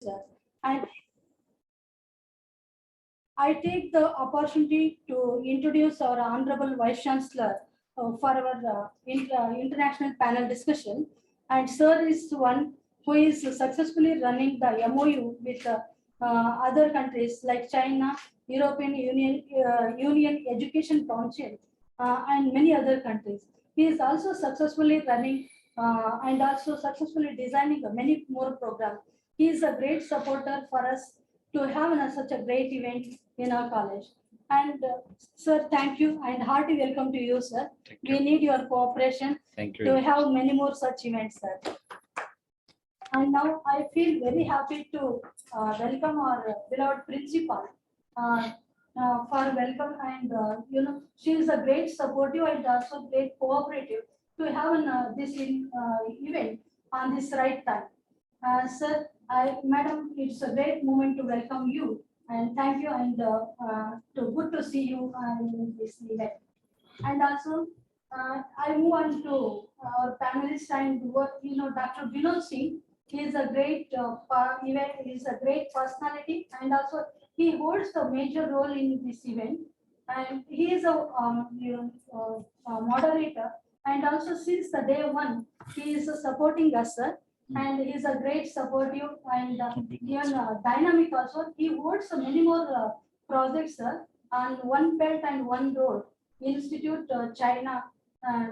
sir. And I take the opportunity to introduce our Honorable Vice Chancellor for our international panel discussion. And sir is one who is successfully running the MOU with other countries like China, European Union Education Council, and many other countries. He is also successfully running and also successfully designing many more programs. He is a great supporter for us to have such a great event in our college. And sir, thank you and hearty welcome to you, sir. We need your cooperation to have many more such events, sir. And now I feel very happy to welcome our beloved principal for welcome, and she is a great supportive and also great cooperative to have this event on this right time. Sir, Madam, it's a great moment to welcome you and thank you, and good to see you in this event. And also, I move on to our panelist and work. Dr. Vinod Singh. He is a great he's a great personality, and also he holds a major role in this event. And he is a moderator, and also since the day one, he is supporting us, sir. And he is a great supportive and even dynamic also. He holds many more projects, sir, on One Belt and One Road Institute, China,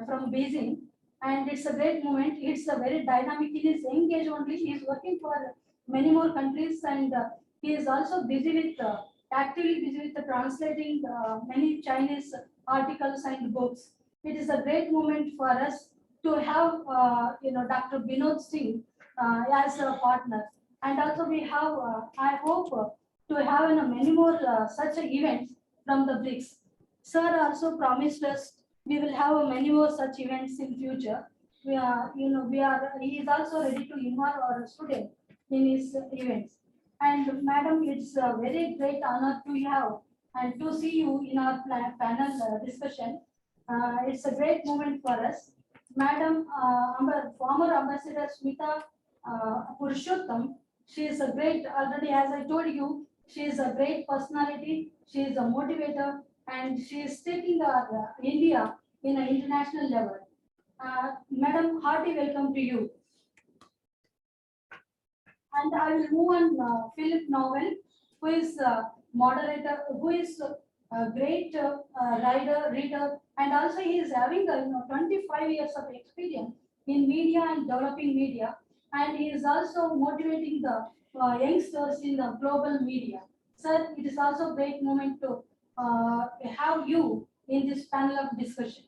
from Beijing. And it's a great moment. It's a very dynamic. He is engaged only. He is working for many more countries, and he is also busy with actively busy with translating many Chinese articles and books. It is a great moment for us to have Dr. Vinod Singh as a partner, and also we have I hope to have many more such events from the Brics. Sir also promised us we will have many more such events in future. He is also ready to involve our student in his events. And madam, it's a very great honor to have and to see you in our panel discussion. It's a great moment for us. Madam, former Ambassador Smita Purushottam, she is a great, already as I told you, she is a great personality, she is a motivator, and she is taking our India in an international level. Madam, hearty welcome to you. And I will move on Philip Novel, who is a moderator, who is a great reader, and also he is having 25 years of experience in media and developing media, and he is also motivating the youngsters in the global media. Sir, it is also a great moment to have you in this panel of discussion.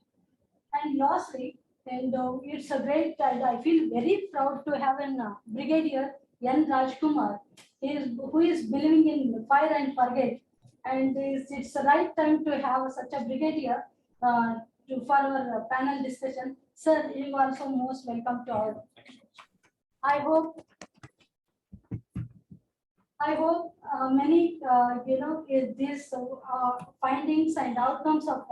And lastly, and it's a great, I feel very proud to have a Brigadier N. Rajkumar, who is believing in fire and forget. And it's the right time to have such a brigadier for our panel discussion. Sir, you are also most welcome to all. I hope many these findings and outcomes of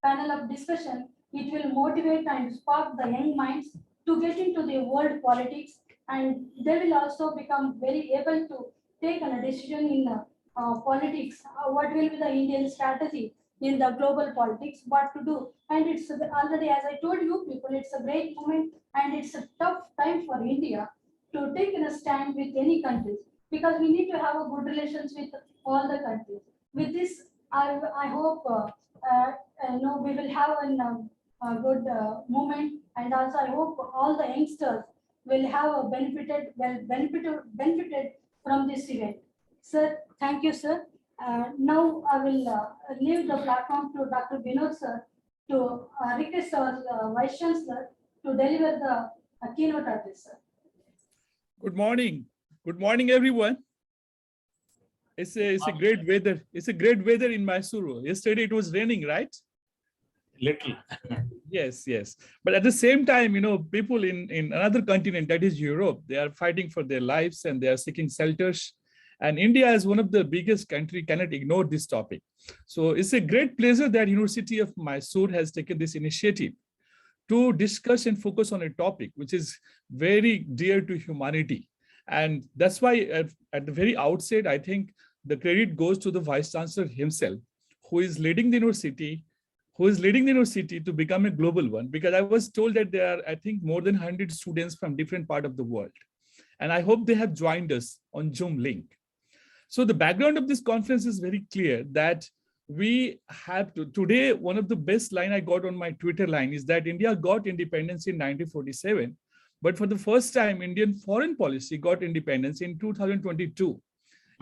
panel of discussion, it will motivate and spark the young minds to get into the world politics, and they will also become very able to take a decision in politics. What will be the Indian strategy in the global politics? What to do? And it's already, as I told you people, it's a great moment, and it's a tough time for India to take a stand with any countries, because we need to have a good relations with all the countries. With this, I hope we will have a good moment, and also I hope all the youngsters will have benefited from this event. Sir, thank you, sir. Now I will leave the platform to Dr. Vinod sir to request our Vice Chancellor to deliver the keynote address, sir. Good morning. Good morning, everyone. It's a great weather. It's a great weather in Mysuru. Yesterday it was raining, right? Little. Yes. But at the same time, people in another continent, that is Europe, they are fighting for their lives and they are seeking shelters. And India, as one of the biggest country, cannot ignore this topic. So it's a great pleasure that University of Mysore has taken this initiative to discuss and focus on a topic which is very dear to humanity. And that's why at the very outset, I think the credit goes to the Vice Chancellor himself, who is leading the university, to become a global one. Because I was told that there are, I think, more than 100 students from different parts of the world. And I hope they have joined us on Zoom link. So the background of this conference is very clear, that we have to, today, one of the best line I got on my Twitter line is that India got independence in 1947, but for the first time, Indian foreign policy got independence in 2022.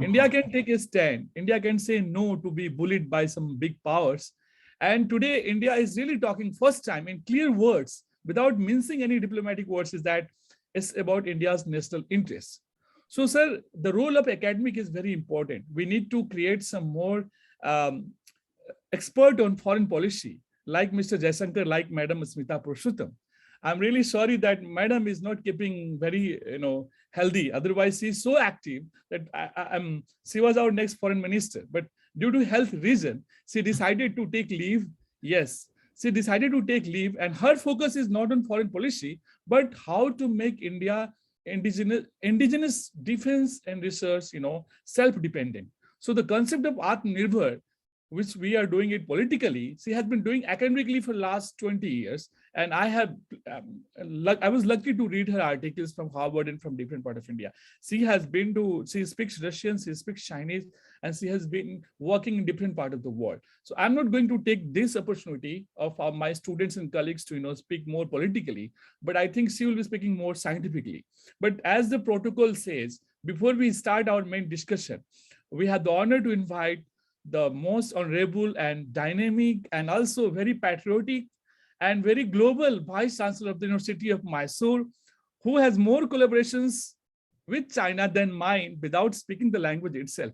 India can take a stand. India can say no to be bullied by some big powers. And today, India is really talking first time in clear words, without mincing any diplomatic words, is that it's about India's national interests. So, sir, the role of academic is very important. We need to create some more expert on foreign policy, like Mr. Jaishankar, like Madam Smita Purushottam. I'm really sorry that Madam is not keeping very, healthy. Otherwise, she's so active that she was our next foreign minister. But due to health reason, she decided to take leave. Yes, she decided to take leave, and her focus is not on foreign policy, but how to make India indigenous defense and research, self-dependent. So the concept of Atmanirbhar, which we are doing it politically, she has been doing academically for the last 20 years. And I was lucky to read her articles from Harvard and from different parts of India. She speaks Russian, she speaks Chinese, and she has been working in different parts of the world. So I'm not going to take this opportunity of my students and colleagues to, speak more politically, but I think she will be speaking more scientifically. But as the protocol says, before we start our main discussion, we have the honor to invite the most honorable and dynamic and also very patriotic and very global Vice Chancellor of the University of Mysore, who has more collaborations with China than mine without speaking the language itself,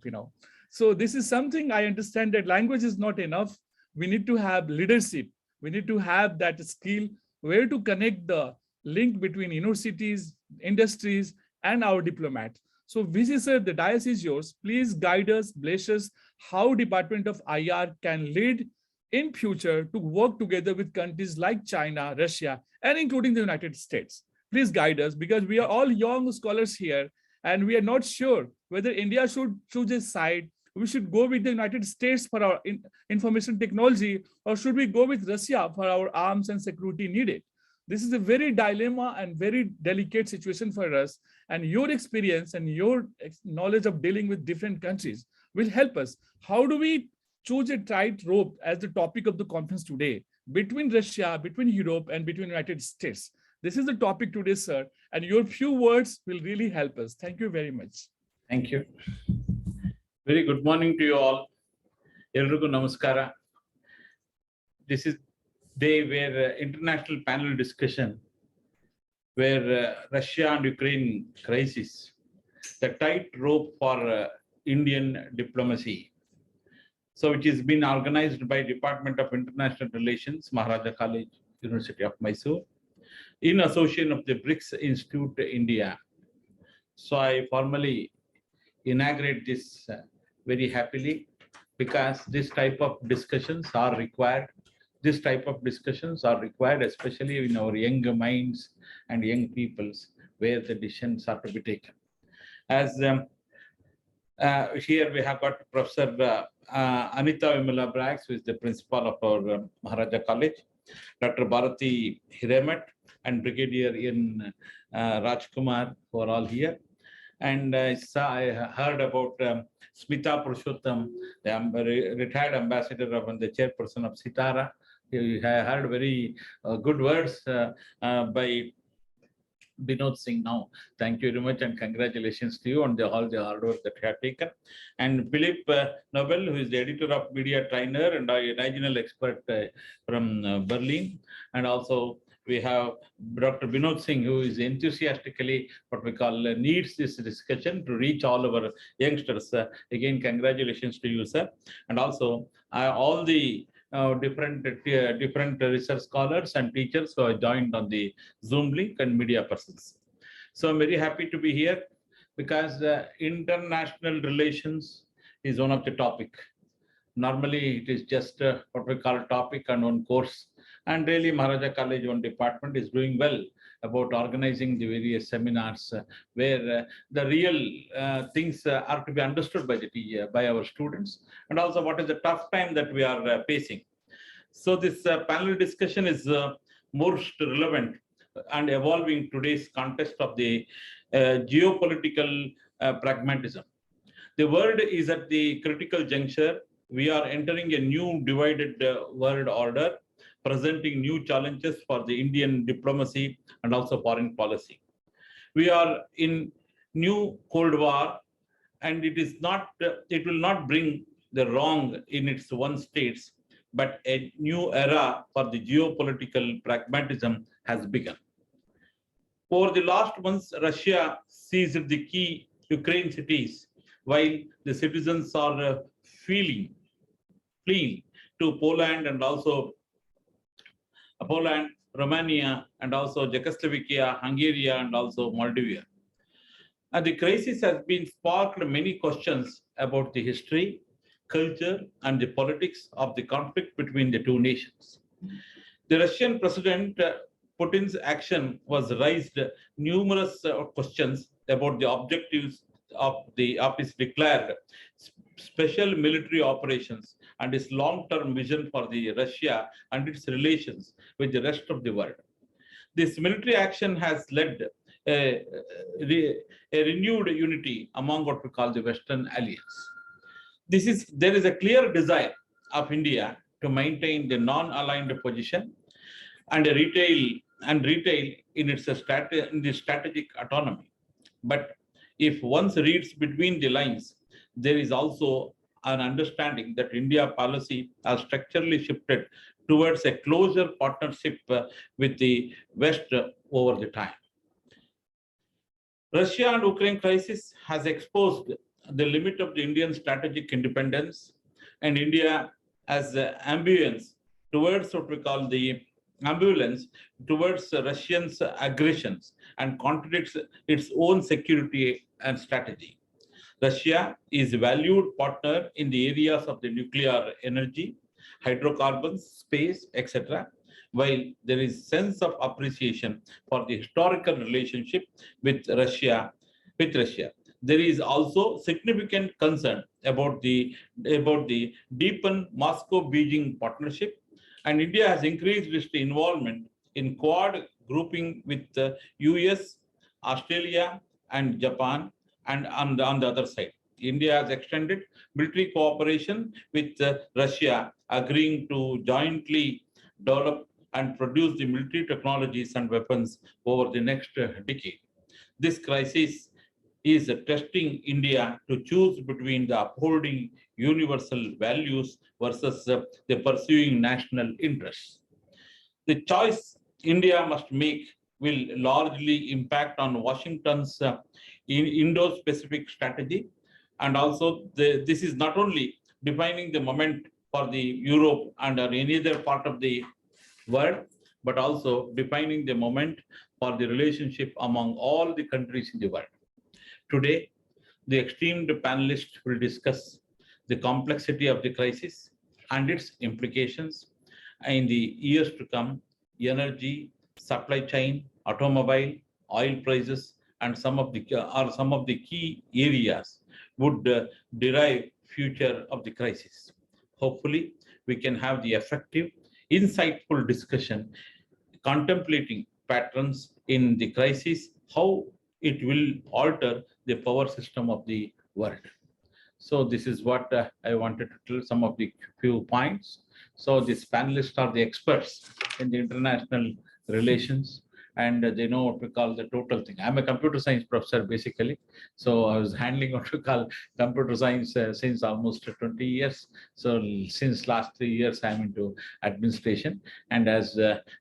So this is something I understand, that language is not enough. We need to have leadership. We need to have that skill where to connect the link between universities, industries, and our diplomats. So VC sir, the dais is yours. Please guide us, bless us, how Department of IR can lead in future to work together with countries like China, Russia, and including the United States. Please guide us, because we are all young scholars here, and we are not sure whether India should choose a side. We should go with the United States for our information technology, or should we go with Russia for our arms and security needed? This is a very dilemma and very delicate situation for us. And your experience and your knowledge of dealing with different countries will help us. How do we choose a tightrope as the topic of the conference today between Russia, between Europe, and between United States? This is the topic today, sir. And your few words will really help us. Thank you very much. Thank you. Very good morning to you all. Elrigu namaskara. This is day where international panel discussion, where Russia and Ukraine crisis, the tight rope for Indian diplomacy. So which has been organized by Department of International Relations, Maharaja College, University of Mysore, in association of the Brics Institute, India. So I formally inaugurate this very happily, because this type of discussions are required. This type of discussions are required, especially in our young minds and young peoples, where the decisions are to be taken. As here we have got Professor Anita Vimala Brics, who is the principal of our Maharaja College, Dr. Bharati Hiremat, and Brigadier in Rajkumar, who are all here. And I heard about Smita Purushottam, the retired ambassador and the chairperson of Sitara. I heard very good words by Binod Singh now. Thank you very much, and congratulations to you on all the hard work that you have taken. And Philip Nobel, who is the editor of Media Trainer and a regional expert from Berlin. And also we have Dr. Binod Singh, who is enthusiastically what we call needs this discussion to reach all our youngsters. Again, congratulations to you, sir. And also all the different research scholars and teachers who have joined on the Zoom link and media persons. So I'm very happy to be here, because international relations is one of the topic. Normally it is just what we call a topic and one course, and really Maharaja College, one department is doing well about organizing the various seminars where the real things are to be understood by our students, and also what is the tough time that we are facing. So this panel discussion is most relevant and evolving today's context of the geopolitical pragmatism. The world is at the critical juncture. We are entering a new divided world order, presenting new challenges for the Indian diplomacy and also foreign policy. We are in new Cold War, and it will not bring the wrong in its one states, but a new era for the geopolitical pragmatism has begun. Over the last months, Russia seized the key Ukraine cities, while the citizens are fleeing to Poland and also Poland, Romania, and also Czechoslovakia, Hungary, and also Moldova. And the crisis has been sparked many questions about the history, culture, and the politics of the conflict between the two nations. The Russian President Putin's action was raised numerous questions about the objectives of his declared special military operations and his long-term vision for the Russia and its relations with the rest of the world. This military action has led a renewed unity among what we call the Western alliance. There is a clear desire of India to maintain the non-aligned position and retail in its strategic autonomy. But if one reads between the lines, there is also an understanding that India policy has structurally shifted towards a closer partnership with the West over the time. Russia and Ukraine crisis has exposed the limit of the Indian strategic independence, and India has ambivalence towards what we call the ambivalence towards Russians' aggressions and contradicts its own security and strategy. Russia is a valued partner in the areas of the nuclear energy, hydrocarbons, space, etc., while there is sense of appreciation for the historical relationship with Russia. There is also significant concern about the deepened Moscow-Beijing partnership, and India has increased its involvement in Quad grouping with the US, Australia, and Japan. And on the other side, India has extended military cooperation with Russia, agreeing to jointly develop and produce the military technologies and weapons over the next decade. This crisis is testing India to choose between the upholding universal values versus the pursuing national interests. The choice India must make will largely impact on Washington's Indo-Pacific strategy, and also this is not only defining the moment for the Europe and any other part of the world, but also defining the moment for the relationship among all the countries in the world. Today, the esteemed panelists will discuss the complexity of the crisis and its implications in the years to come: energy, supply chain, automobile, oil prices, and some of the key areas would derive future of the crisis. Hopefully, we can have the effective, insightful discussion contemplating patterns in the crisis, how it will alter the power system of the world. So this is what I wanted to tell, some of the few points. So these panelists are the experts in the international relations, and they know what we call the total thing. I'm a computer science professor, basically. So I was handling what we call computer science since almost 20 years. So since last 3 years, I'm into administration. And as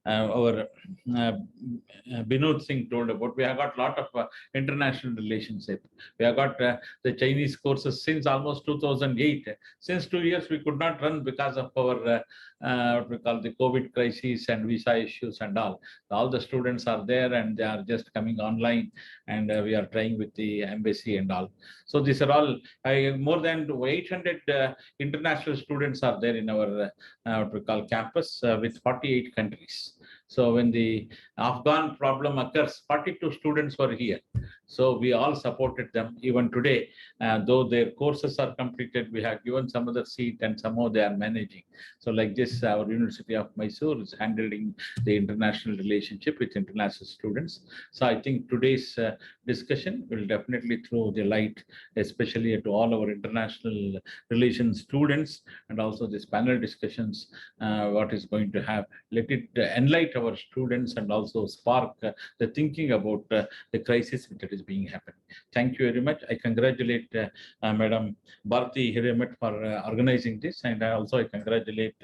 our Binod Singh told about, we have got a lot of international relationship. We have got the Chinese courses since almost 2008. Since 2 years, we could not run because of our what we call the COVID crisis and visa issues and all. All the students are there and they are just coming online, and we are trying with the embassy and all. So these are all more than 800 international students are there in our what we call campus with 48 countries. So when the Afghan problem occurs, 42 students were here. So we all supported them. Even today, though their courses are completed, we have given some other seat and somehow they are managing. So like this, our University of Mysore is handling the international relationship with international students. So I think today's discussion will definitely throw the light, especially to all our international relations students, and also this panel discussions, what is going to have. Let it enlighten our students and also spark the thinking about the crisis that is being happening. Thank you very much. I congratulate Madam Bharati Hiremet for organizing this, and I congratulate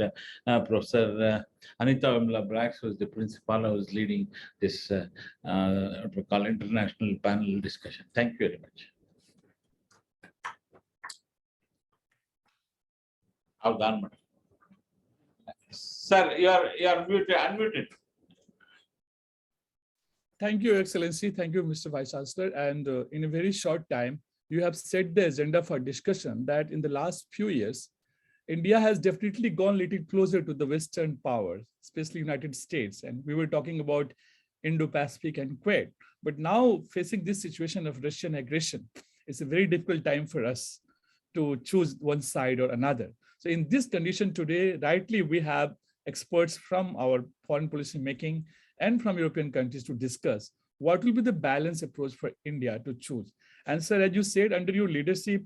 Professor Anita Vimla Brics, who is the principal, who is leading this what we call international panel discussion. Thank you very much. How done, madam? Sir, you are muted, unmuted. Thank you, Excellency. Thank you, Mr. Vice Chancellor. And in a very short time, you have set the agenda for discussion that in the last few years, India has definitely gone a little closer to the Western powers, especially United States. And we were talking about Indo-Pacific and Quad. But now facing this situation of Russian aggression, it's a very difficult time for us to choose one side or another. So in this condition today, rightly, we have experts from our foreign policy making and from European countries to discuss what will be the balanced approach for India to choose. And sir, as you said, under your leadership,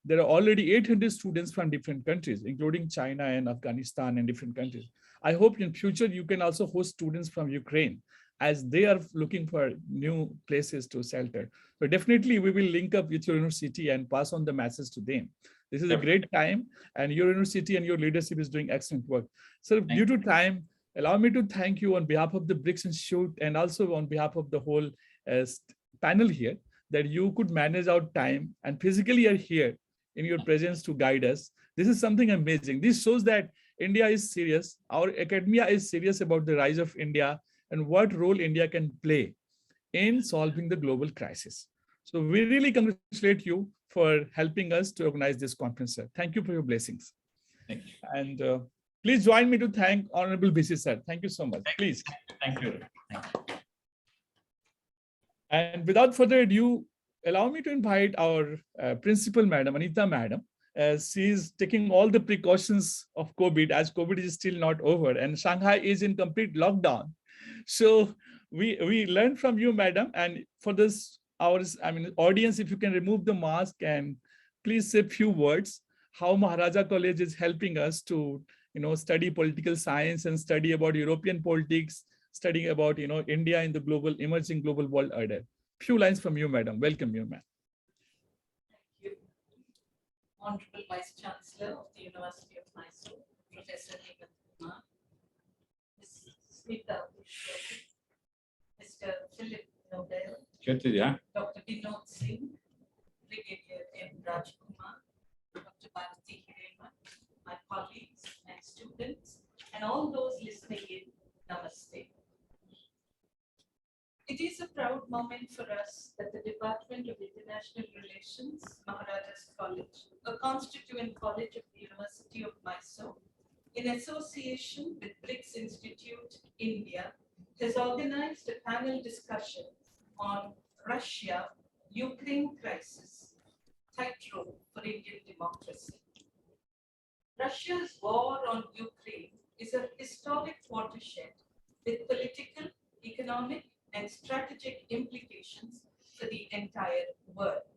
there are already 800 students from different countries, including China and Afghanistan and different countries. I hope in future you can also host students from Ukraine as they are looking for new places to shelter. So definitely we will link up with your university and pass on the message to them. This is a great time, and your university and your leadership is doing excellent work. So due to time, allow me to thank you on behalf of the Brics Institute and also on behalf of the whole panel here, that you could manage our time and physically are here in your presence to guide us. This is something amazing. This shows that India is serious. Our academia is serious about the rise of India and what role India can play in solving the global crisis. So we really congratulate you for helping us to organize this conference, sir. Thank you for your blessings. Thank you. And please join me to thank Honorable BC, sir. Thank you so much. Please. Thank you. Thank you. And without further ado, allow me to invite our principal, Madam Anita, Madam, as she is taking all the precautions of COVID, as COVID is still not over and Shanghai is in complete lockdown. So we learned from you, Madam, and for this, audience, if you can remove the mask and please say a few words, how Maharaja College is helping us to, study political science and study about European politics, studying about, India in the emerging global world order. Few lines from you, Madam. Welcome you, ma'am. Thank you. Honorable Vice Chancellor of the University of Mysore, Professor Hemant Kumar, Ms. Smita Bushwari, Mr. Philip Nobel, Dr. Vinod Singh, Brigadier M. Rajkumar, Dr. Bharati Hiremat, my colleagues and students, and all those listening in, Namaste. It is a proud moment for us that the Department of International Relations, Maharaja's College, a constituent college of the University of Mysore, in association with Brics Institute, India, has organized a panel discussion on Russia-Ukraine crisis, tightrope for Indian democracy. Russia's war on Ukraine is a historic watershed with political, economic, and strategic implications for the entire world.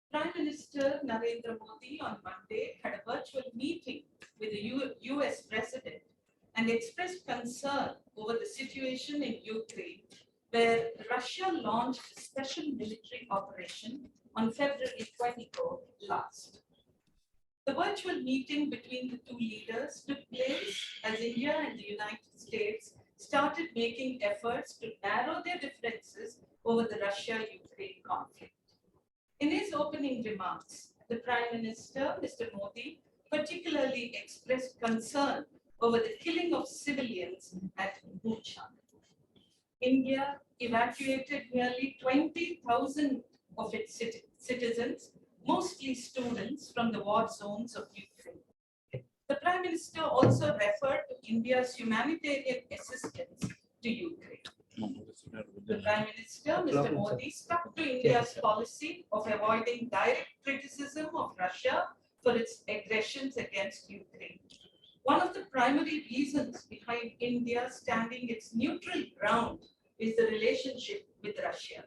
Prime Minister Narendra Modi on Monday had a virtual meeting with the US President and expressed concern over the situation in Ukraine, where Russia launched a special military operation on February 24 last. The virtual meeting between the two leaders took place as India and the United States started making efforts to narrow their differences over the Russia-Ukraine conflict. In his opening remarks, the Prime Minister, Mr. Modi, particularly expressed concern over the killing of civilians at Bucha. India evacuated nearly 20,000 of its citizens, mostly students, from the war zones of Ukraine. The Prime Minister also referred to India's humanitarian assistance to Ukraine. The Prime Minister, Mr. Modi, stuck to India's policy of avoiding direct criticism of Russia for its aggressions against Ukraine. One of the primary reasons behind India standing its neutral ground is the relationship with Russia.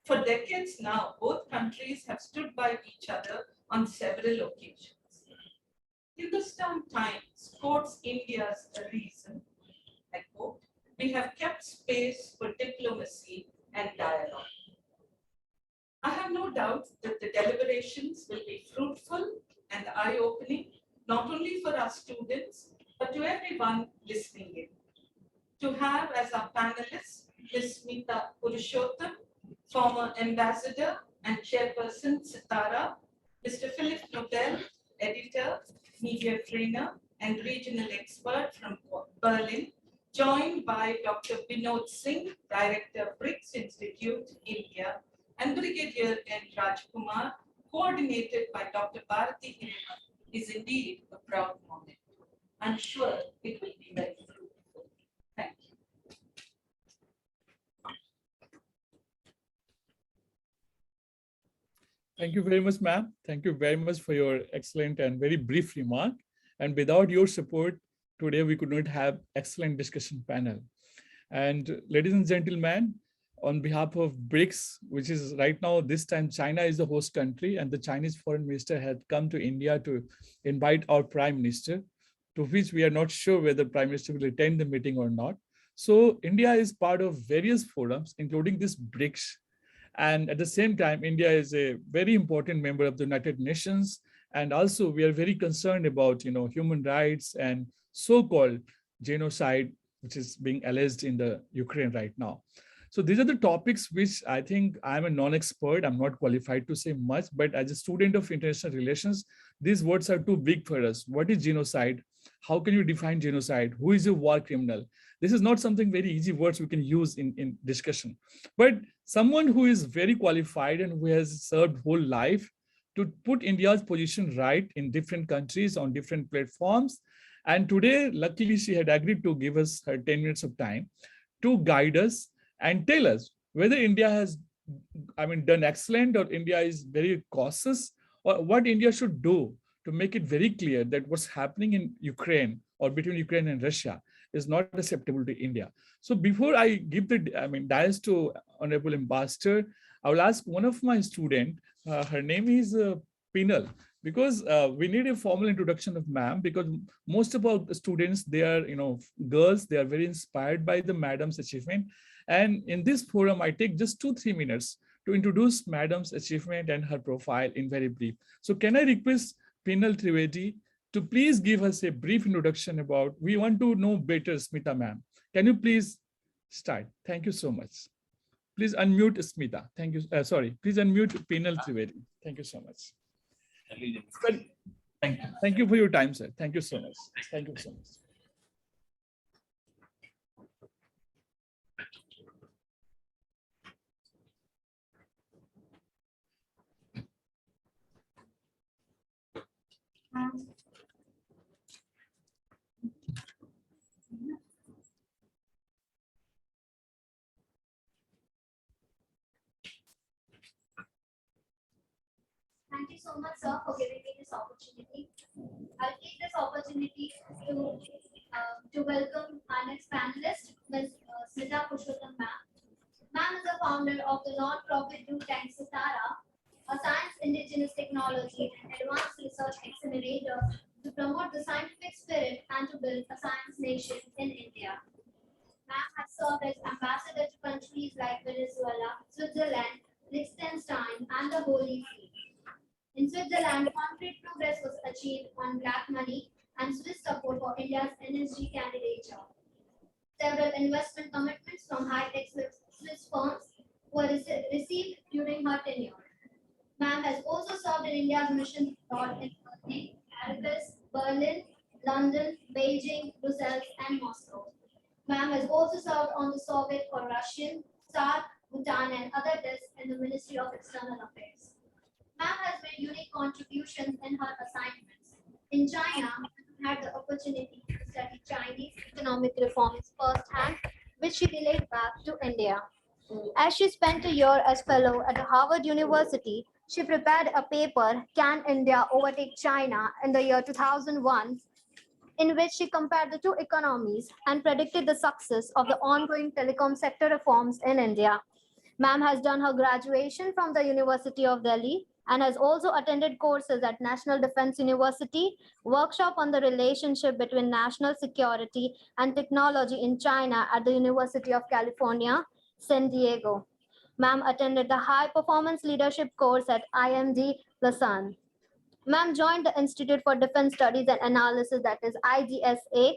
For decades now, both countries have stood by each other on several occasions. Hindustan Times quotes India's reason, I quote, "We have kept space for diplomacy and dialogue." I have no doubt that the deliberations will be fruitful and eye-opening, not only for our students, but to everyone listening in. To have as our panelists Ms. Smita Purushottam, former ambassador and chairperson Sitara, Mr. Philip Nobel, editor, media trainer, and regional expert from Berlin, joined by Dr. Vinod Singh, director, Brics Institute, India, and Brigadier N. Rajkumar, coordinated by Dr. Bharati Hiramat, is indeed a proud moment. I'm sure it will be very fruitful. Thank you. Thank you very much, ma'am. Thank you very much for your excellent and very brief remark. And without your support, today we could not have excellent discussion panel. And ladies and gentlemen, on behalf of BRICS, which is right now, this time China is the host country, and the Chinese foreign minister had come to India to invite our prime minister, to which we are not sure whether prime minister will attend the meeting or not. So India is part of various forums, including this BRICS. And at the same time, India is a very important member of the United Nations. And also we are very concerned about, human rights and so-called genocide, which is being alleged in the Ukraine right now. So these are the topics which I think I'm a non-expert. I'm not qualified to say much, but as a student of international relations, these words are too big for us. What is genocide? How can you define genocide? Who is a war criminal? This is not something very easy words we can use in discussion. But someone who is very qualified and who has served whole life to put India's position right in different countries on different platforms. And today, luckily, she had agreed to give us her 10 minutes of time to guide us and tell us whether India has, done excellent, or India is very cautious, or what India should do to make it very clear that what's happening in Ukraine or between Ukraine and Russia is not acceptable to India. So before I give the dais to Honorable Ambassador, I will ask one of my students, her name is Pinal, because we need a formal introduction of ma'am, because most of our students, they are, girls, they are very inspired by the madam's achievement. And in this forum, I take just 2-3 minutes to introduce madam's achievement and her profile in very brief. So can I request Pinal Trivedi to please give us a brief introduction about, we want to know better Smita ma'am. Can you please start? Thank you so much. Please unmute Smita. Thank you. Please unmute Pinal Trivedi. Thank you so much. Thank you. Thank you for your time, sir. Thank you so much. Thank you so much. Thank you so much, sir, for giving me this opportunity. I'll take this opportunity to welcome our next panelist, Ms. Smita Purushottam ma'am. Ma'am is the founder of the non-profit think tank Sitara, a science indigenous technology and advanced research accelerator to promote the scientific spirit and to build a science nation in India. Ma'am has served as ambassador to countries like Venezuela, Switzerland, Liechtenstein, and the Holy See. In Switzerland, concrete progress was achieved on black money and Swiss support for India's energy candidature. Several investment commitments from high-tech Swiss firms were received during her tenure. Ma'am has also served in India's mission in Paris, Berlin, London, Beijing, Brussels, and Moscow. Ma'am has also served on the Soviet for Russian, SAARC, Bhutan, and other desks in the Ministry of External Affairs. Ma'am has made unique contributions in her assignments. In China, Ma'am had the economic reforms firsthand, which she relayed back to India. As she spent a year as fellow at Harvard University, she prepared a paper, Can India Overtake China, in the year 2001, in which she compared the two economies and predicted the success of the ongoing telecom sector reforms in India. Ma'am has done her graduation from the University of Delhi and has also attended courses at National Defense University, workshop on the relationship between national security and technology in China at the University of California, San Diego. Ma'am attended the High Performance Leadership course at IMD Lausanne. Ma'am joined the Institute for Defense Studies and Analysis, that is IDSA,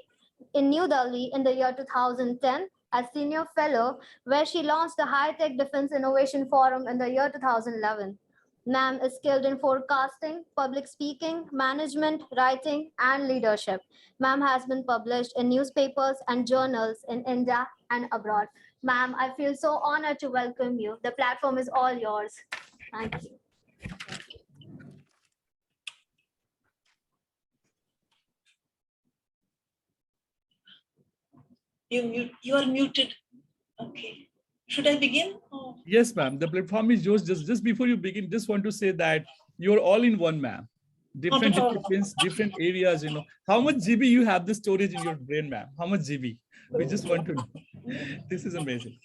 in New Delhi in the year 2010 as senior fellow, where she launched the High Tech Defense Innovation Forum in the year 2011. Ma'am is skilled in forecasting, public speaking, management, writing, and leadership. Ma'am has been published in newspapers and journals in India and abroad. Ma'am, I feel so honored to welcome you. The platform is all yours. Thank you. You are muted. Okay. Should I begin? Oh. Yes, ma'am. The platform is yours. Just before you begin, just want to say that you're all in one, ma'am. Different disciplines, different areas, you know. How much GB you have the storage in your brain, ma'am? How much GB? We just want to know. This is amazing.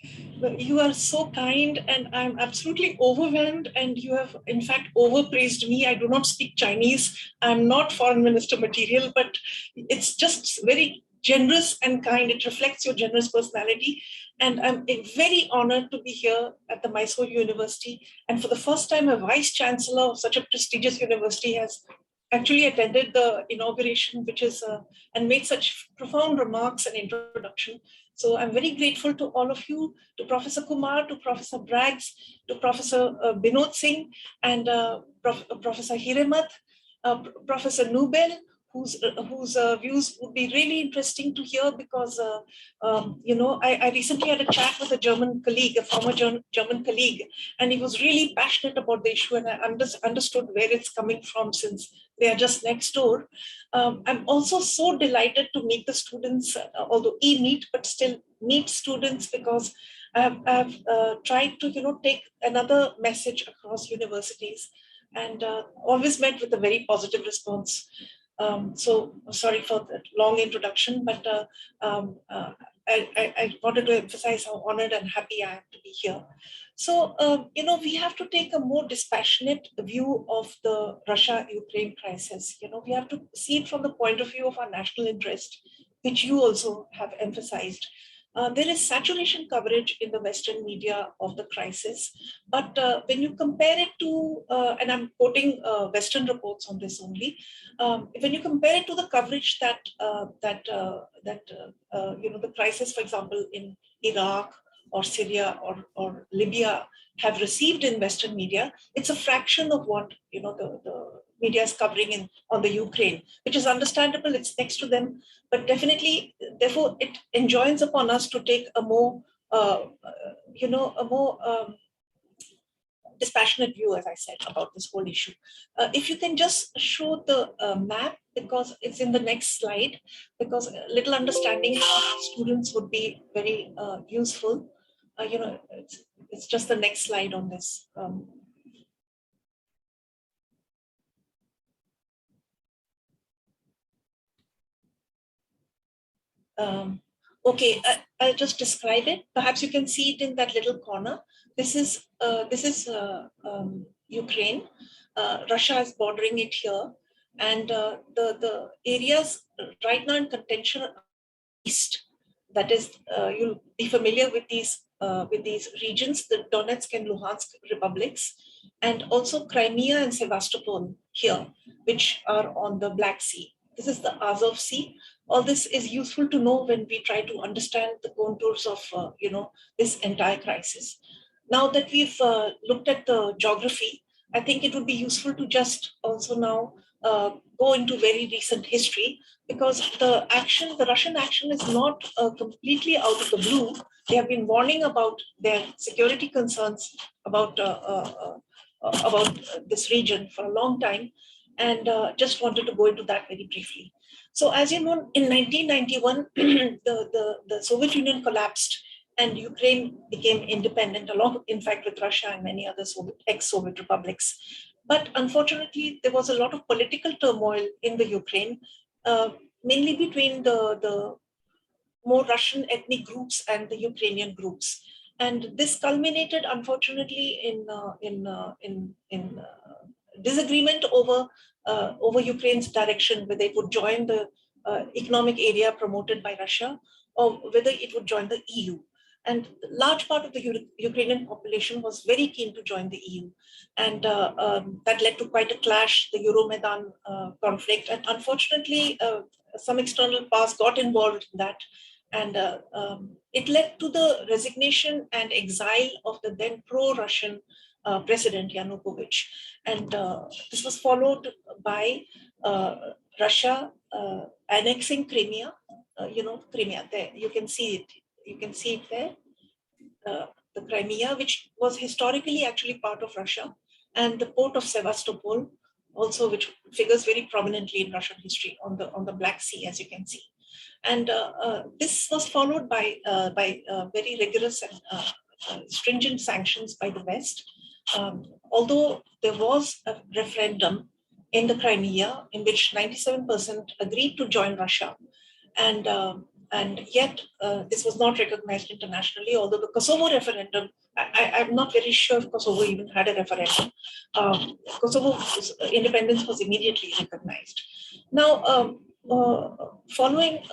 You are so kind, and I'm absolutely overwhelmed, and you have in fact overpraised me. I do not speak Chinese. I'm not foreign minister material, but it's just very generous and kind. It reflects your generous personality. And I'm very honored to be here at the Mysore University. And for the first time, a vice chancellor of such a prestigious university has actually attended the inauguration, which is and made such profound remarks and introduction. So I'm very grateful to all of you, to Professor Kumar, to Professor Brics, to Professor Binod Singh, and Professor Hiremath, Professor Nubel, whose views would be really interesting to hear, because I recently had a chat with a German colleague, a former German colleague, and he was really passionate about the issue, and I understood where it's coming from, since they are just next door. I'm also so delighted to meet the students, although e-meet, but still meet students, because I've tried to take another message across universities, and always met with a very positive response. So sorry for that long introduction, but I wanted to emphasize how honored and happy I am to be here. So, we have to take a more dispassionate view of the Russia-Ukraine crisis. We have to see it from the point of view of our national interest, which you also have emphasized. There is saturation coverage in the Western media of the crisis, but when you compare it to, and I'm quoting Western reports on this only, when you compare it to the coverage that the crisis, for example, in Iraq or Syria or Libya have received in Western media, it's a fraction of what the media is covering on the Ukraine, which is understandable. It's next to them, but definitely, therefore, it enjoins upon us to take a more, dispassionate view, as I said, about this whole issue. If you can just show the map, because it's in the next slide, because a little understanding for students would be very useful. It's just the next slide on this. Okay, I'll just describe it. Perhaps you can see it in that little corner. This is Ukraine. Russia is bordering it here, and the areas right now in contention are east. That is, you'll be familiar with these regions, the Donetsk and Luhansk republics, and also Crimea and Sevastopol here, which are on the Black Sea. This is the Azov Sea. All this is useful to know when we try to understand the contours of this entire crisis. Now that we've looked at the geography, I think it would be useful to just also now go into very recent history, because the Russian action is not completely out of the blue. They have been warning about their security concerns about this region for a long time. And just wanted to go into that very briefly. So as you know, in 1991, the Soviet Union collapsed and Ukraine became independent along, in fact, with Russia and many other ex-Soviet republics. But unfortunately, there was a lot of political turmoil in the Ukraine, mainly between the more Russian ethnic groups and the Ukrainian groups. And this culminated, unfortunately, in disagreement over Ukraine's direction, whether it would join the economic area promoted by Russia or whether it would join the EU. And a large part of the Ukrainian population was very keen to join the EU. And that led to quite a clash, the Euromaidan conflict. And unfortunately, some external powers got involved in that. And it led to the resignation and exile of the then pro-Russian President Yanukovych. And this was followed by Russia annexing Crimea. Crimea there, you can see it. You can see it there, the Crimea, which was historically actually part of Russia, and the port of Sevastopol, also, which figures very prominently in Russian history on the Black Sea, as you can see. And this was followed by very rigorous and stringent sanctions by the West. Although there was a referendum in the Crimea in which 97% agreed to join Russia, and yet this was not recognized internationally, although the Kosovo referendum, I'm not very sure if Kosovo even had a referendum. Kosovo's independence was immediately recognized. Now, following,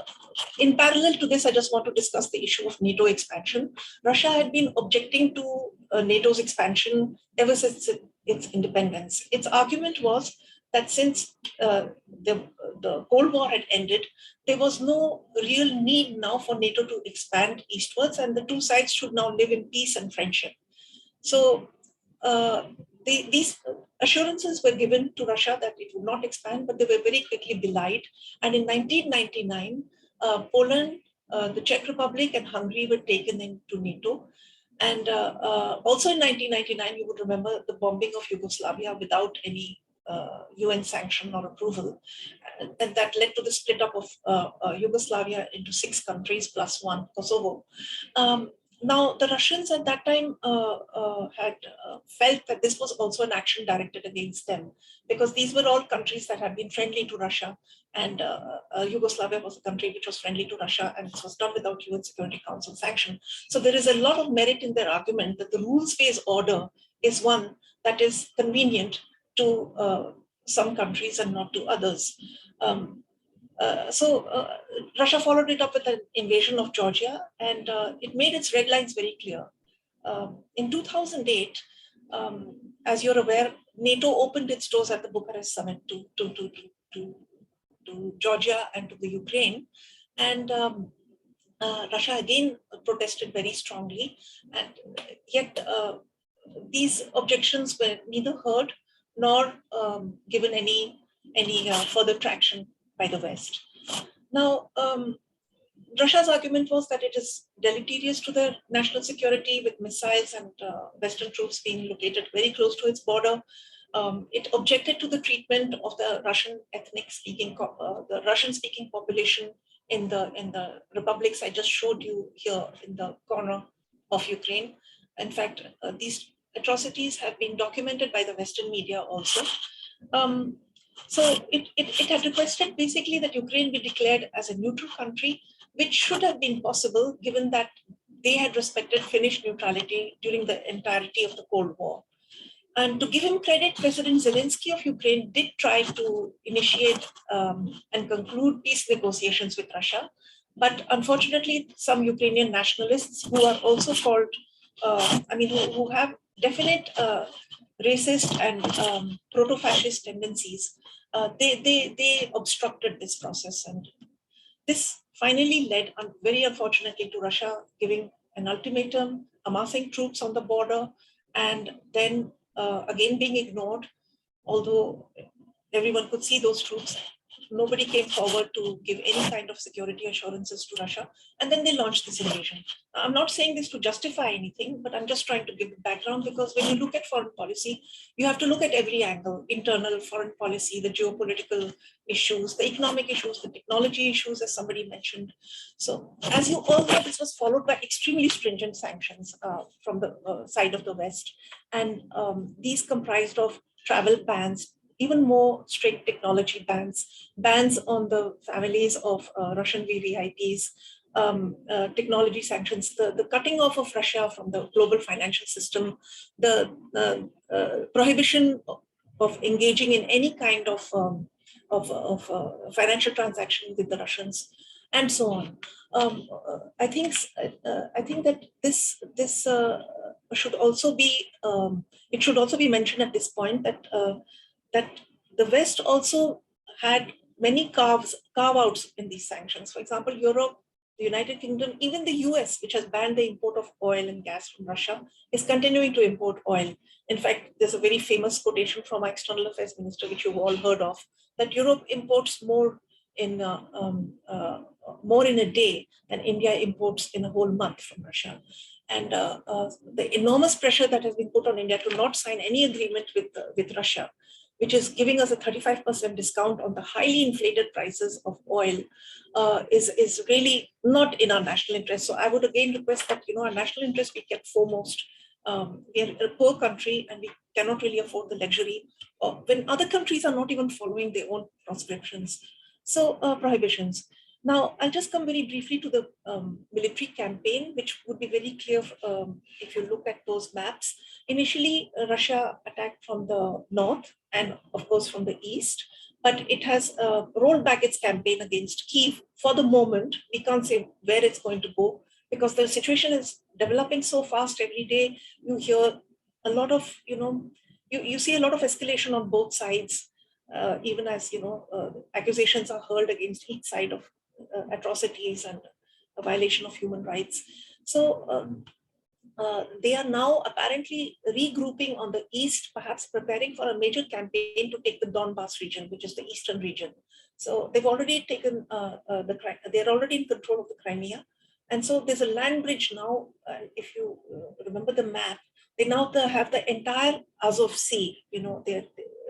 in parallel to this, I just want to discuss the issue of NATO expansion. Russia had been objecting to NATO's expansion ever since its independence. Its argument was that since the Cold War had ended, there was no real need now for NATO to expand eastwards, and the two sides should now live in peace and friendship. So these assurances were given to Russia that it would not expand, but they were very quickly belied. And in 1999, Poland, the Czech Republic, and Hungary were taken into NATO. And also in 1999, you would remember the bombing of Yugoslavia without any UN sanction or approval. And that led to the split up of Yugoslavia into 6 countries plus 1, Kosovo. Now, the Russians at that time had felt that this was also an action directed against them, because these were all countries that had been friendly to Russia, and Yugoslavia was a country which was friendly to Russia, and it was done without UN Security Council sanction. So there is a lot of merit in their argument that the rules-based order is one that is convenient to some countries and not to others. Russia followed it up with an invasion of Georgia, and it made its red lines very clear. In 2008, as you're aware, NATO opened its doors at the Bucharest summit to Georgia and to the Ukraine, and Russia again protested very strongly, and yet these objections were neither heard nor given any further traction by the West. Now, Russia's argument was that it is deleterious to their national security with missiles and Western troops being located very close to its border. It objected to the treatment of the Russian ethnic-speaking, the Russian-speaking population in the republics I just showed you here in the corner of Ukraine. In fact, these atrocities have been documented by the Western media also. So it had requested basically that Ukraine be declared as a neutral country, which should have been possible given that they had respected Finnish neutrality during the entirety of the Cold War. And to give him credit, President Zelensky of Ukraine did try to initiate and conclude peace negotiations with Russia. But unfortunately, some Ukrainian nationalists who are also called, who have definite racist and proto-fascist tendencies, they obstructed this process. And this finally led, very unfortunately, to Russia giving an ultimatum, amassing troops on the border, and then again being ignored, although everyone could see those troops nobody came forward to give any kind of security assurances to Russia. And then they launched this invasion. I'm not saying this to justify anything, but I'm just trying to give the background, because when you look at foreign policy, you have to look at every angle: internal foreign policy, the geopolitical issues, the economic issues, the technology issues, as somebody mentioned. So as you all know, this was followed by extremely stringent sanctions from the side of the West. And these comprised of travel bans, even more strict technology bans, bans on the families of Russian VVIPs, technology sanctions, the cutting off of Russia from the global financial system, the prohibition of engaging in any kind of financial transaction with the Russians, and so on. I think that this should also be it should also be mentioned at this point that that the West also had many carve-outs in these sanctions. For example, Europe, the United Kingdom, even the US, which has banned the import of oil and gas from Russia, is continuing to import oil. In fact, there's a very famous quotation from our External Affairs Minister, which you've all heard of, that Europe imports more in a day than India imports in a whole month from Russia. And the enormous pressure that has been put on India to not sign any agreement with Russia, which is giving us a 35% discount on the highly inflated prices of oil, is really not in our national interest. So I would again request that, our national interest be kept foremost. We are a poor country and we cannot really afford the luxury when other countries are not even following their own proscriptions. So prohibitions. Now, I'll just come very briefly to the military campaign, which would be very clear if you look at those maps. Initially, Russia attacked from the north and, of course, from the east, but it has rolled back its campaign against Kyiv for the moment. We can't say where it's going to go because the situation is developing so fast every day. You hear a lot of, you see a lot of escalation on both sides, even as, accusations are hurled against each side of atrocities and a violation of human rights. So they are now apparently regrouping on the east, perhaps preparing for a major campaign to take the Donbas region, which is the eastern region. So they've already taken they're already in control of the Crimea. And so there's a land bridge now. If you remember the map, they now have the entire Azov Sea.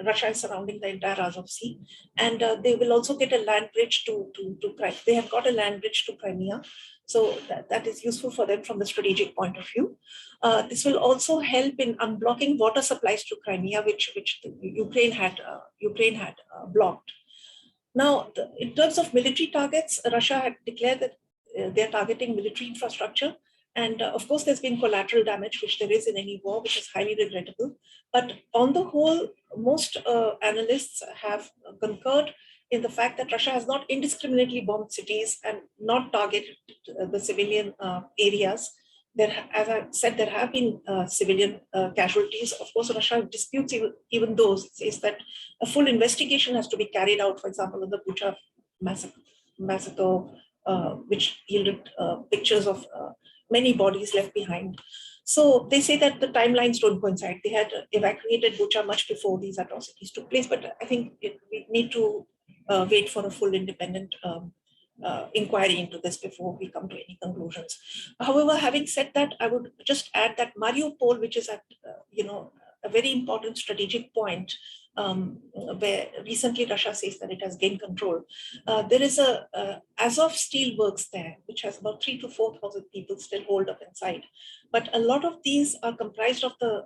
Russia is surrounding the entire Azov Sea, and they will also get a land bridge to Crimea. They have got a land bridge to Crimea, so that is useful for them from the strategic point of view. This will also help in unblocking water supplies to Crimea, which Ukraine had blocked. Now, in terms of military targets, Russia had declared that they're targeting military infrastructure. And of course, there's been collateral damage, which there is in any war, which is highly regrettable. But on the whole, most analysts have concurred in the fact that Russia has not indiscriminately bombed cities and not targeted the civilian areas. As I said, there have been civilian casualties. Of course, Russia disputes even those. It says that a full investigation has to be carried out, for example, in the Bucha massacre, which yielded pictures of many bodies left behind. So they say that the timelines don't coincide. They had evacuated Bucha much before these atrocities took place, but I think we need to wait for a full independent inquiry into this before we come to any conclusions. However, having said that, I would just add that Mariupol, which is at a very important strategic point, where recently Russia says that it has gained control. There is a Azov Steel Works there, which has about 3,000 to 4,000 people still holed up inside. But a lot of these are comprised of the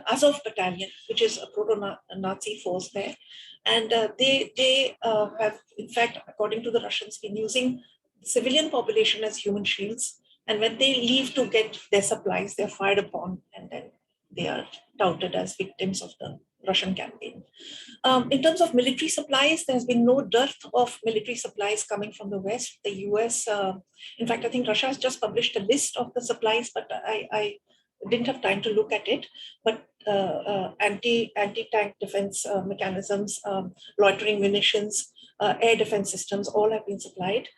Azov Battalion, which is a proto-Nazi force there. And they have, in fact, according to the Russians, been using civilian population as human shields. And when they leave to get their supplies, they're fired upon, and then they are touted as victims of the Russian campaign. In terms of military supplies, there has been no dearth of military supplies coming from the West. The US, in fact, I think Russia has just published a list of the supplies, but I didn't have time to look at it. But anti-tank defense mechanisms, loitering munitions, air defense systems, all have been supplied.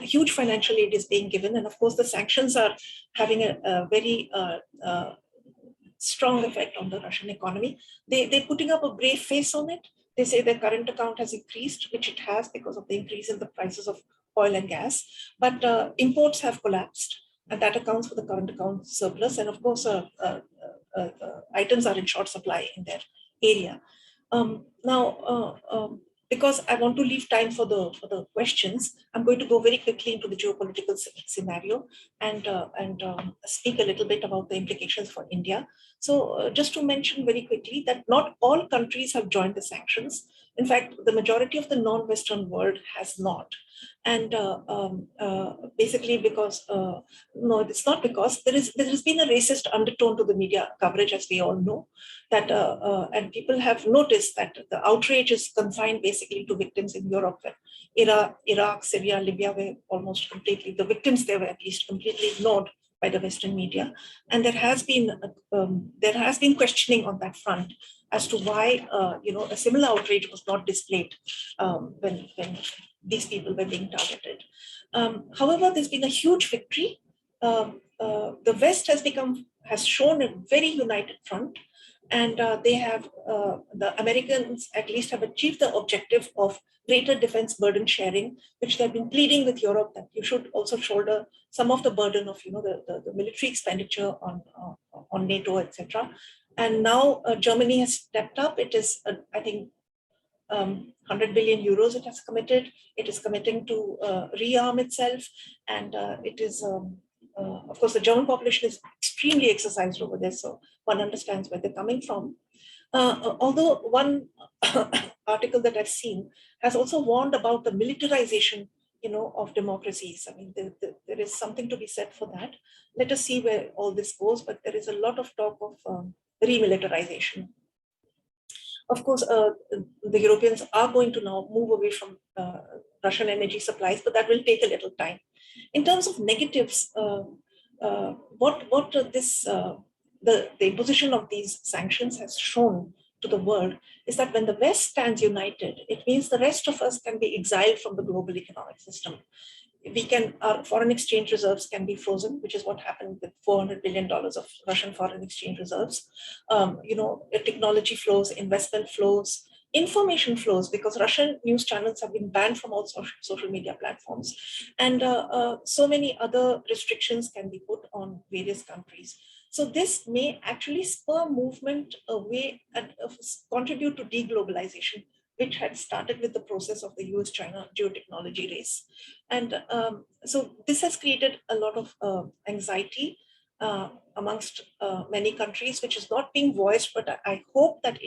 Huge financial aid is being given. And of course, the sanctions are having a very strong effect on the Russian economy. They're putting up a brave face on it, They say their current account has increased, which it has because of the increase in the prices of oil and gas, but imports have collapsed, and that accounts for the current account surplus. And of course, items are in short supply in their area. Because I want to leave time for the questions, I'm going to go very quickly into the geopolitical scenario and speak a little bit about the implications for India. So just to mention very quickly that not all countries have joined the sanctions. In fact, the majority of the non-Western world has not. And basically because, no, it's not because there has been a racist undertone to the media coverage, as we all know, that and people have noticed that the outrage is confined basically to victims in Europe. Iraq, Syria, Libya were almost completely, the victims there were at least completely ignored by the Western media. And there has been questioning on that front as to why a similar outrage was not displayed when these people were being targeted. However, there's been a huge victory. The West has shown a very united front, and the Americans at least have achieved the objective of greater defense burden sharing, which they've been pleading with Europe that you should also shoulder some of the burden of the military expenditure on Nato, etc. And now Germany has stepped up. It is, I think, 100 billion euros it has committed. It is committing to rearm itself, and it is, of course, the German population is extremely exercised over there, so one understands where they're coming from. Although one article that I've seen has also warned about the militarization, of democracies. I mean, there is something to be said for that. Let us see where all this goes, but there is a lot of talk of remilitarization. Of course, the Europeans are going to now move away from Russian energy supplies, but that will take a little time. In terms of negatives, the imposition of these sanctions has shown to the world is that when the West stands united, it means the rest of us can be exiled from the global economic system. Our foreign exchange reserves can be frozen, which is what happened with $400 billion of Russian foreign exchange reserves. Technology flows, investment flows, information flows, because Russian news channels have been banned from all social media platforms. And so many other restrictions can be put on various countries. So this may actually spur movement away and contribute to deglobalization, which had started with the process of the US-China geotechnology race. And so this has created a lot of anxiety amongst many countries, which is not being voiced, but I hope that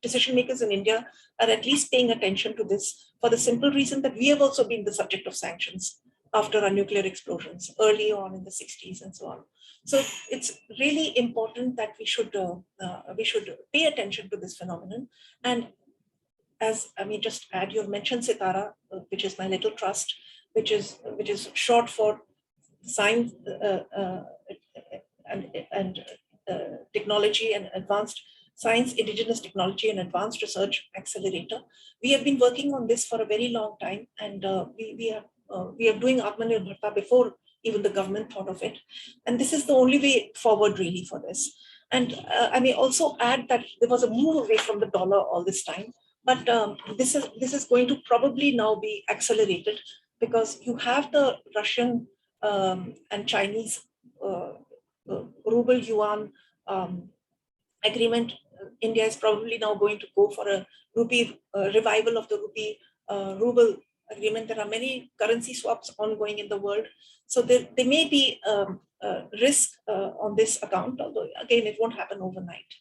decision makers in India are at least paying attention to this, for the simple reason that we have also been the subject of sanctions after our nuclear explosions early on in the 60s and so on. So it's really important that we should pay attention to this phenomenon. And as I mean, just add, you've mentioned Sitara, which is my little trust, which is short for science and technology and advanced science, indigenous technology and advanced research accelerator. We have been working on this for a very long time, and we are doing Atmanirbharta before even the government thought of it. And this is the only way forward really for this. And I may also add that there was a move away from the dollar all this time, but this is going to probably now be accelerated, because you have the Russian and Chinese ruble yuan agreement. India is probably now going to go for a rupee revival of the rupee ruble agreement. There are many currency swaps ongoing in the world, so there may be risk on this account, although again it won't happen overnight.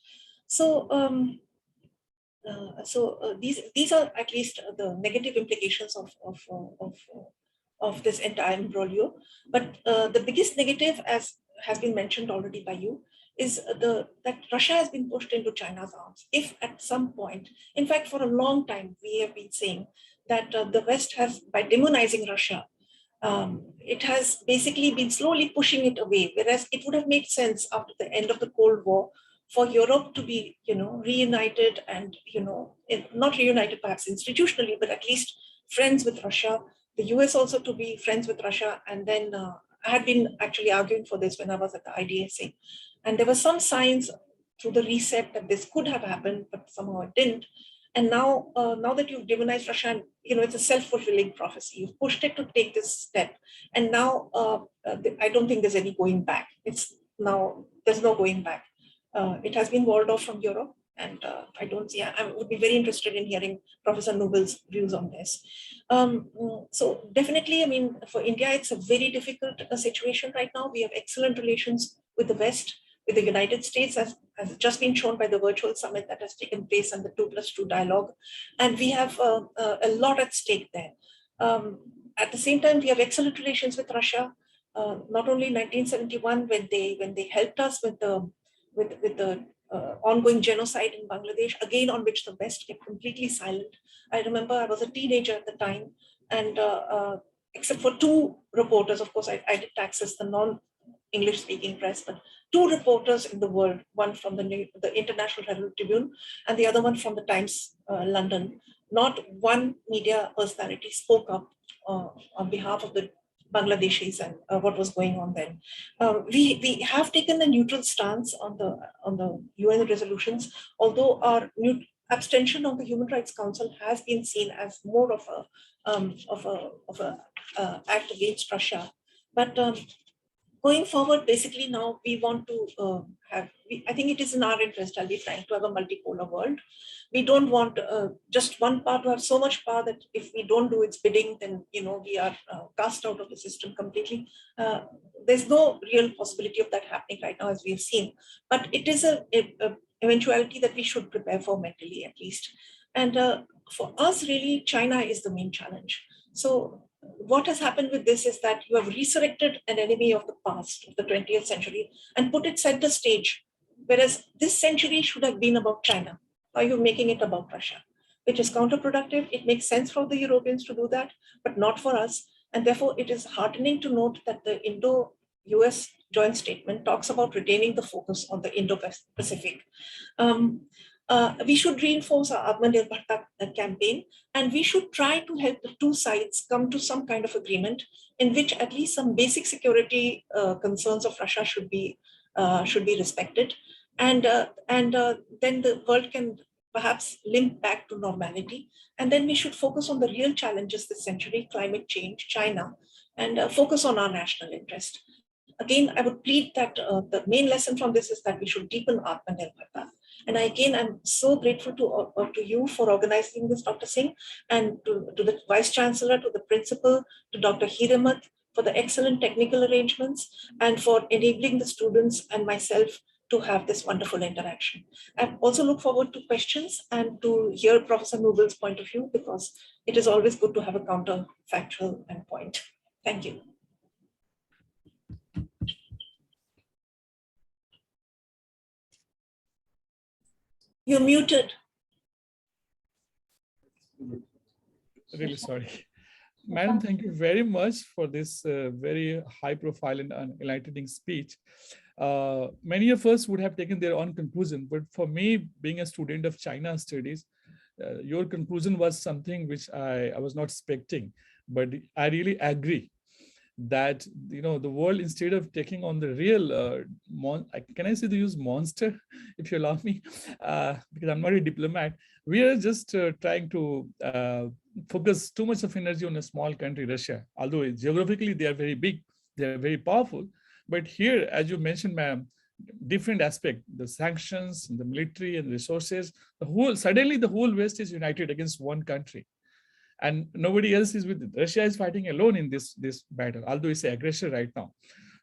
So these are at least the negative implications of this entire imbroglio. But the biggest negative, as has been mentioned already by you, is that Russia has been pushed into China's arms. If at some point, in fact, for a long time, we have been saying that the West has, by demonizing Russia, it has basically been slowly pushing it away, whereas it would have made sense after the end of the Cold War for Europe to be, reunited and, not reunited perhaps institutionally, but at least friends with Russia, the US also to be friends with Russia. And then I had been actually arguing for this when I was at the IDSA. And there were some signs through the reset that this could have happened, but somehow it didn't. And now, now that you've demonized Russia, and, it's a self-fulfilling prophecy. You've pushed it to take this step, and now I don't think there's any going back. There's no going back. It has been walled off from Europe, and I would be very interested in hearing Professor Nobel's views on this. So definitely, I mean, for India, it's a very difficult situation right now. We have excellent relations with the West, with the United States, as just been shown by the virtual summit that has taken place and the 2+2 dialogue. And we have a lot at stake there. At the same time, we have excellent relations with Russia. Not only in 1971 when they helped us with the ongoing genocide in Bangladesh, again on which the West kept completely silent. I remember I was a teenager at the time, and except for two reporters, of course, I didn't access the non-English speaking press, but two reporters in the world, one from the International Herald Tribune and the other one from the Times London. Not one media personality spoke up on behalf of the Bangladeshis and what was going on then. We have taken a neutral stance on the UN resolutions, although our abstention on the Human Rights Council has been seen as more of a act against Russia. But going forward, basically now we want to I think it is in our interest, I'll be frank, to have a multipolar world. We don't want just one part to have so much power that if we don't do its bidding, then we are cast out of the system completely. There's no real possibility of that happening right now, as we've seen. But it is a eventuality that we should prepare for mentally, at least. And for us, really, China is the main challenge. So what has happened with this is that you have resurrected an enemy of the past, of the 20th century, and put it center stage, whereas this century should have been about China. Now you're making it about Russia, which is counterproductive. It makes sense for the Europeans to do that, but not for us. And therefore, it is heartening to note that the Indo-US joint statement talks about retaining the focus on the Indo-Pacific. We should reinforce our Atmanirbharta campaign, and we should try to help the two sides come to some kind of agreement in which at least some basic security concerns of Russia should be respected, and then the world can perhaps limp back to normality. And then we should focus on the real challenges this century: climate change, China, and focus on our national interest. Again, I would plead that the main lesson from this is that we should deepen Atmanirbharta. And again, I'm so grateful to you for organizing this, Dr. Singh, and to the Vice Chancellor, to the Principal, to Dr. Hiremat for the excellent technical arrangements and for enabling the students and myself to have this wonderful interaction. I also look forward to questions and to hear Professor Nobel's point of view, because it is always good to have a counterfactual point. Thank you. You're muted. Really sorry. Madam, thank you very much for this very high profile and enlightening speech. Many of us would have taken their own conclusion, but for me, being a student of China studies, your conclusion was something which I was not expecting, but I really agree that the world, instead of taking on the real can I say the use monster, if you allow me, because I'm not a diplomat, we are just trying to focus too much of energy on a small country, Russia. Although geographically they are very big, they are very powerful, but here, as you mentioned, ma'am, different aspect, the sanctions, the military and resources, suddenly the whole West is united against one country. And nobody else is with it. Russia is fighting alone in this battle, although it's an aggressor right now.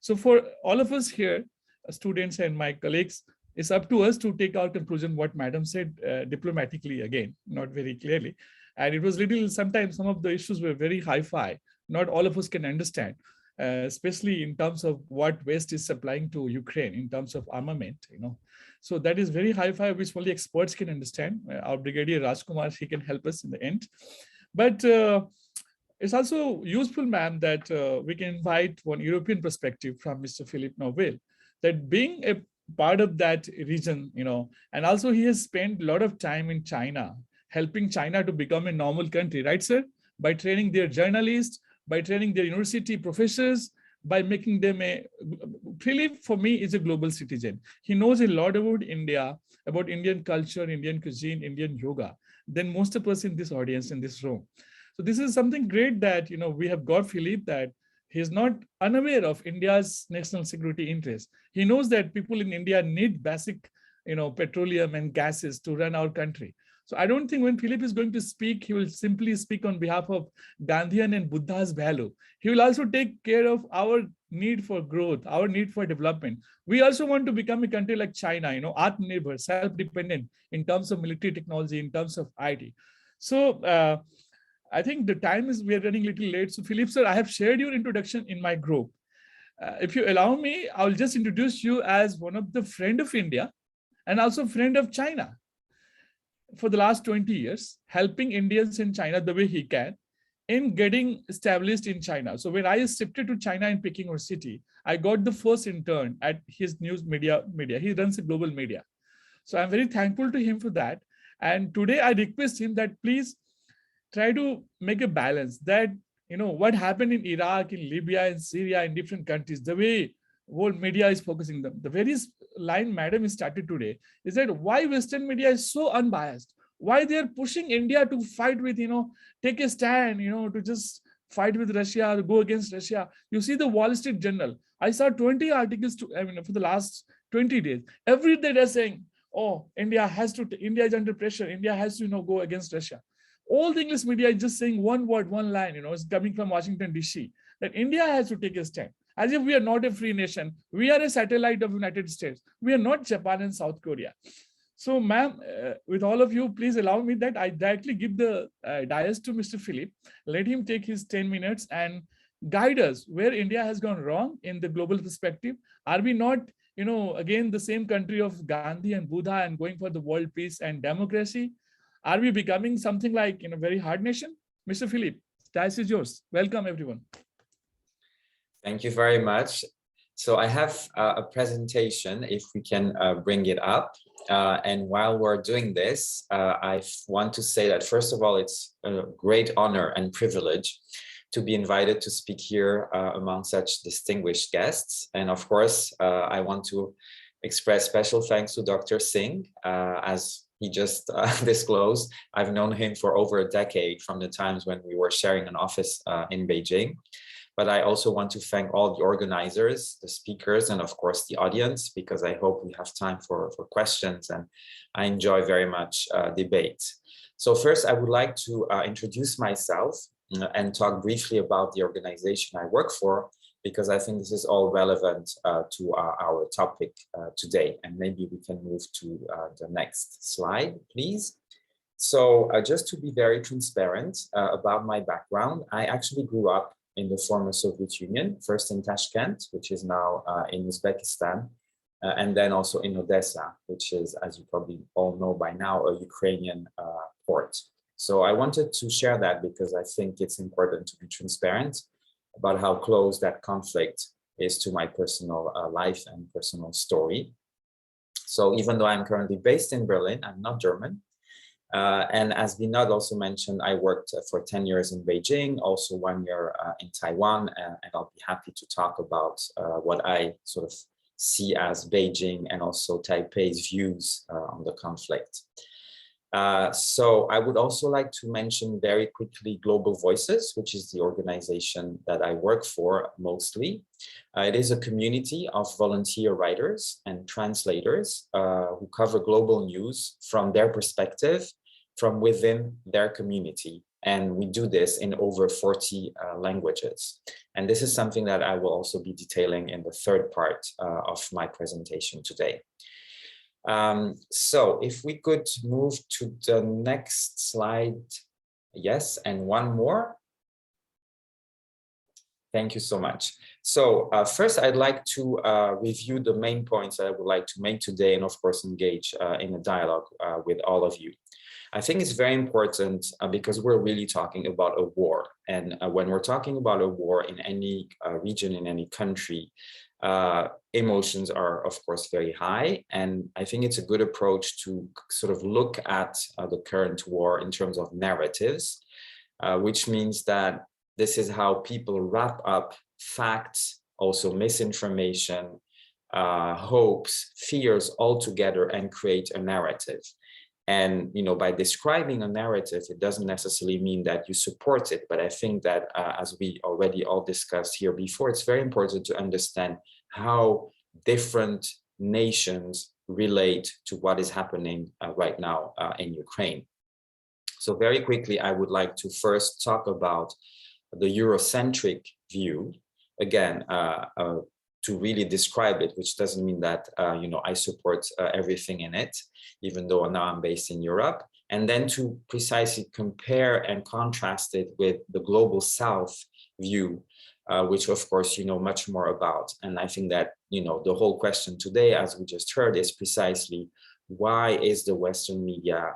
So for all of us here, students and my colleagues, it's up to us to take our conclusion, what Madam said diplomatically, again, not very clearly. And it was little, sometimes some of the issues were very hi-fi. Not all of us can understand, especially in terms of what West is supplying to Ukraine in terms of armament, So that is very hi-fi, which only experts can understand. Our Brigadier Rajkumar, he can help us in the end. But it's also useful, ma'am, that we can invite one European perspective from Mr. Philippe Nobel, that being a part of that region, and also he has spent a lot of time in China, helping China to become a normal country, right, sir? By training their journalists, by training their university professors, by making them really, for me, is a global citizen. He knows a lot about India, about Indian culture, Indian cuisine, Indian yoga. than most of us in this audience, in this room. So this is something great that, we have got Philippe, that he's not unaware of India's national security interests. He knows that people in India need basic, petroleum and gases to run our country. So I don't think when Philip is going to speak, he will simply speak on behalf of Gandhian and Buddha's value. He will also take care of our need for growth, our need for development. We also want to become a country like China, Atmanirbhar, self-dependent in terms of military technology, in terms of IT. So I think the time is, we are running a little late. So Philip, sir, I have shared your introduction in my group. If you allow me, I'll just introduce you as one of the friend of India and also friend of China. For the last 20 years, helping Indians in China the way he can in getting established in China. So when I shifted to China in Peking or city, I got the first intern at his news media. He runs a global media. So I'm very thankful to him for that. And today I request him that please try to make a balance that, what happened in Iraq, in Libya, in Syria, in different countries, the way world media is focusing them. The very line madam started today is that why Western media is so unbiased, why they are pushing India to fight with, take a stand, to just fight with Russia or go against Russia. You see the Wall Street Journal. I saw 20 articles for the last 20 days. Every day they're saying, oh, India is under pressure. India has to, go against Russia. All the English media is just saying one word, one line, it's coming from Washington, D.C., that India has to take a stand. As if we are not a free nation. We are a satellite of the United States. We are not Japan and South Korea. So, ma'am, with all of you, please allow me that I directly give the dais to Mr. Philip. Let him take his 10 minutes and guide us where India has gone wrong in the global perspective. Are we not, again, the same country of Gandhi and Buddha and going for the world peace and democracy? Are we becoming something like, very hard nation? Mr. Philip, dais is yours. Welcome, everyone. Thank you very much. So I have a presentation, if we can bring it up. And while we're doing this, I want to say that, first of all, it's a great honor and privilege to be invited to speak here among such distinguished guests. And of course, I want to express special thanks to Dr. Singh. As he just disclosed, I've known him for over a decade from the times when we were sharing an office in Beijing. But I also want to thank all the organizers, the speakers, and of course the audience, because I hope we have time for questions, and I enjoy very much debate. So first, I would like to introduce myself and talk briefly about the organization I work for, because I think this is all relevant to our topic today. And maybe we can move to the next slide, please. So just to be very transparent about my background, I actually grew up in the former Soviet Union, first in Tashkent, which is now in Uzbekistan, and then also in Odessa, which is, as you probably all know by now, a Ukrainian port. So I wanted to share that because I think it's important to be transparent about how close that conflict is to my personal life and personal story. So even though I'm currently based in Berlin, I'm not German. And as Vinod also mentioned, I worked for 10 years in Beijing, also 1 year in Taiwan, and I'll be happy to talk about what I sort of see as Beijing and also Taipei's views on the conflict. So I would also like to mention very quickly Global Voices, which is the organization that I work for mostly. It is a community of volunteer writers and translators who cover global news from their perspective, from within their community. And we do this in over 40 languages. And this is something that I will also be detailing in the third part of my presentation today. So if we could move to the next slide. Yes, and one more. Thank you so much. So first, I'd like to review the main points that I would like to make today, and of course, engage in a dialogue with all of you. I think it's very important because we're really talking about a war. And when we're talking about a war in any region, in any country, emotions are, of course, very high. And I think it's a good approach to sort of look at the current war in terms of narratives, which means that this is how people wrap up facts, also misinformation, hopes, fears all together and create a narrative. And by describing a narrative, it doesn't necessarily mean that you support it. But I think that as we already all discussed here before, it's very important to understand how different nations relate to what is happening right now in Ukraine. So very quickly, I would like to first talk about the Eurocentric view. Again, to really describe it, which doesn't mean that I support everything in it, even though now I'm based in Europe, and then to precisely compare and contrast it with the global South view, which of course you know much more about. And I think that the whole question today, as we just heard, is precisely why is the Western media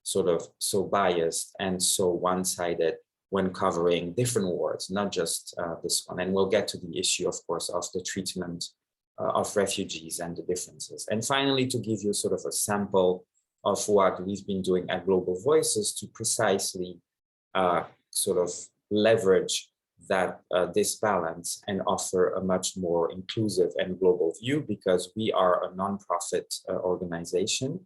sort of so biased and so one-sided when covering different wars, not just this one. And we'll get to the issue, of course, of the treatment of refugees and the differences. And finally, to give you sort of a sample of what we've been doing at Global Voices to precisely sort of leverage that this balance and offer a much more inclusive and global view, because we are a nonprofit organization.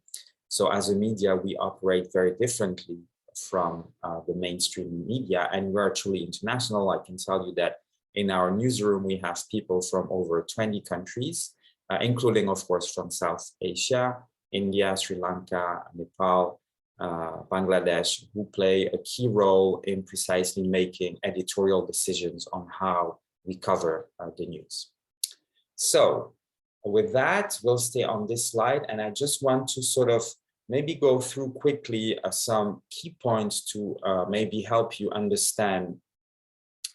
So as a media, we operate very differently from the mainstream media, and we're truly international. I can tell you that in our newsroom, we have people from over 20 countries, including, of course, from South Asia, India, Sri Lanka, Nepal, Bangladesh, who play a key role in precisely making editorial decisions on how we cover the news. So with that, we'll stay on this slide, and I just want to sort of maybe go through quickly some key points to maybe help you understand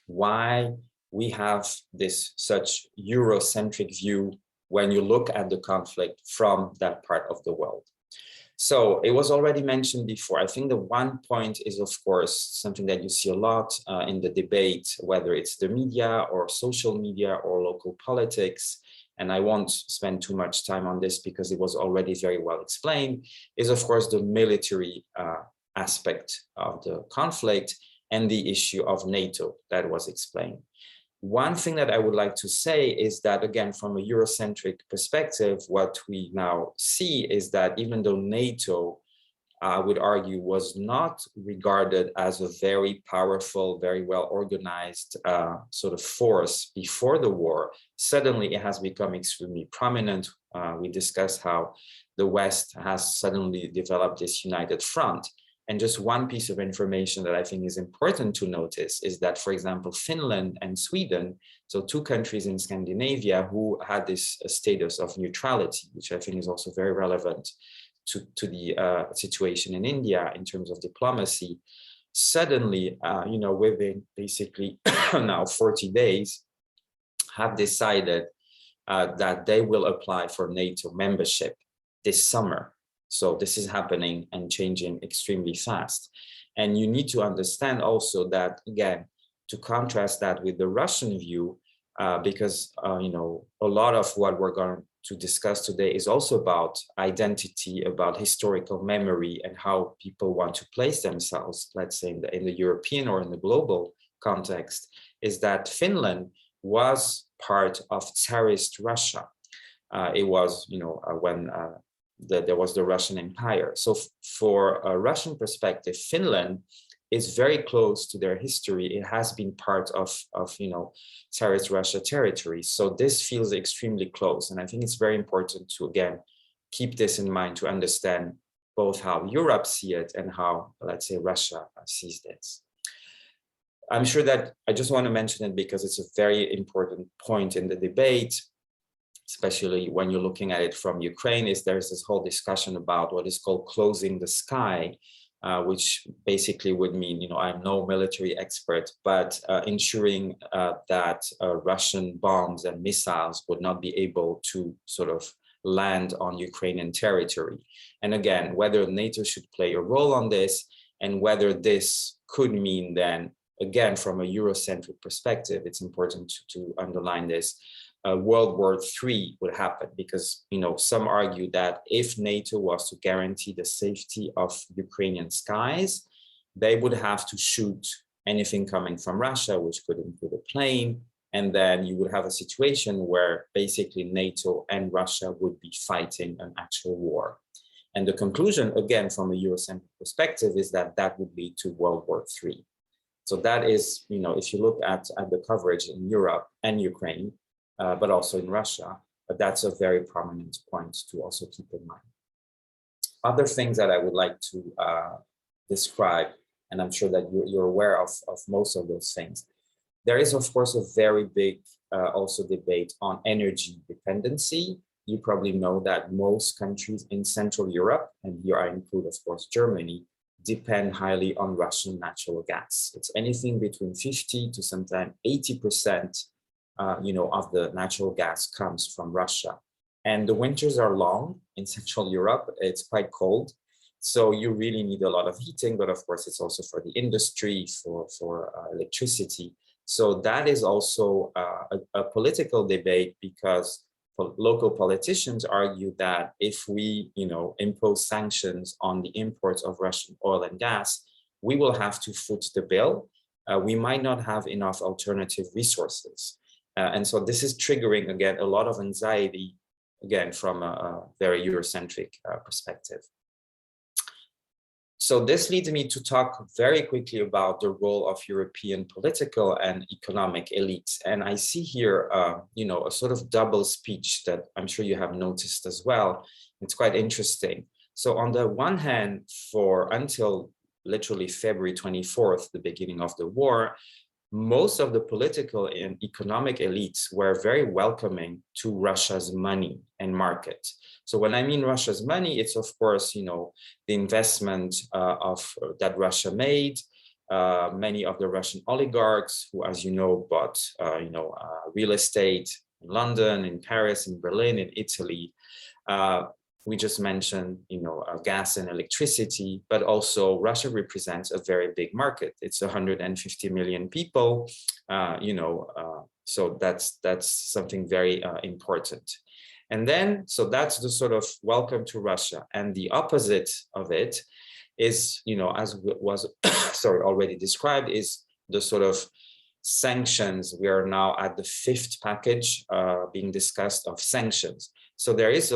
why we have this such Eurocentric view when you look at the conflict from that part of the world. So it was already mentioned before. I think the one point is, of course, something that you see a lot in the debate, whether it's the media or social media or local politics, and I won't spend too much time on this because it was already very well explained, is of course the military aspect of the conflict and the issue of NATO that was explained. One thing that I would like to say is that, again, from a Eurocentric perspective, what we now see is that even though NATO, I would argue, was not regarded as a very powerful, very well organized sort of force before the war, suddenly it has become extremely prominent. We discussed how the West has suddenly developed this united front. And just one piece of information that I think is important to notice is that, for example, Finland and Sweden, so two countries in Scandinavia who had this status of neutrality, which I think is also very relevant to the situation in India in terms of diplomacy, suddenly, within basically now 40 days, have decided that they will apply for NATO membership this summer. So this is happening and changing extremely fast. And you need to understand also that, again, to contrast that with the Russian view, because, a lot of what we're going to discuss today is also about identity, about historical memory, and how people want to place themselves, let's say in the European or in the global context, is that Finland was part of Tsarist Russia. It was, when there was the Russian Empire. So for a Russian perspective, Finland is very close to their history. It has been part of Tsarist Russia territory. So this feels extremely close. And I think it's very important to, again, keep this in mind to understand both how Europe sees it and how, let's say, Russia sees this. I'm sure that I just want to mention it because it's a very important point in the debate, especially when you're looking at it from Ukraine, is there's this whole discussion about what is called closing the sky, which basically would mean, I'm no military expert, but ensuring that Russian bombs and missiles would not be able to sort of land on Ukrainian territory. And again, whether NATO should play a role on this, and whether this could mean then, again, from a Eurocentric perspective, it's important to underline this, World War III would happen, because some argue that if NATO was to guarantee the safety of Ukrainian skies, they would have to shoot anything coming from Russia, which could include a plane, and then you would have a situation where basically NATO and Russia would be fighting an actual war. And the conclusion, again, from a Eurocentric perspective, is that that would lead to World War III. So that is, if you look at the coverage in Europe and Ukraine, but also in Russia, that's a very prominent point to also keep in mind. Other things that I would like to describe, and I'm sure that you're aware of most of those things. There is, of course, a very big also debate on energy dependency. You probably know that most countries in Central Europe, and here I include, of course, Germany, depend highly on Russian natural gas. It's anything between 50 to sometimes 80%, of the natural gas comes from Russia. And the winters are long in Central Europe. It's quite cold. So you really need a lot of heating, but of course it's also for the industry, for electricity. So that is also a political debate, because local politicians argue that if we, impose sanctions on the imports of Russian oil and gas, we will have to foot the bill. We might not have enough alternative resources. And so this is triggering, again, a lot of anxiety, again, from a very Eurocentric perspective. So this leads me to talk very quickly about the role of European political and economic elites. And I see here, a sort of double speech that I'm sure you have noticed as well. It's quite interesting. So on the one hand, until literally February 24th, the beginning of the war, most of the political and economic elites were very welcoming to Russia's money and market. So when I mean Russia's money, it's of course, the investment that Russia made. Many of the Russian oligarchs who, as you know, bought, real estate in London, in Paris, in Berlin, in Italy. We just mentioned, gas and electricity, but also Russia represents a very big market. It's 150 million people, so that's something very important. And then, so that's the sort of welcome to Russia. And the opposite of it is, as was already described, is the sort of sanctions. We are now at the 5th package being discussed of sanctions. So there is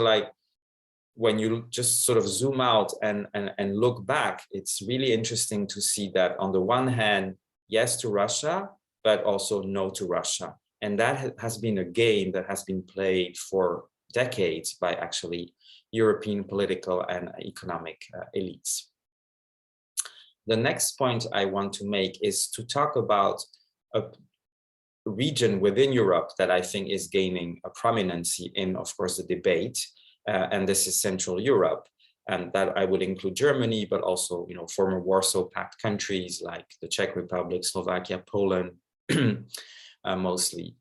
when you just sort of zoom out and look back, it's really interesting to see that on the one hand, yes to Russia, but also no to Russia. And that has been a game that has been played for decades by actually European political and economic elites. The next point I want to make is to talk about a region within Europe that I think is gaining a prominence in, of course, the debate. And this is Central Europe, and that I would include Germany, but also, former Warsaw Pact countries like the Czech Republic, Slovakia, Poland, mostly.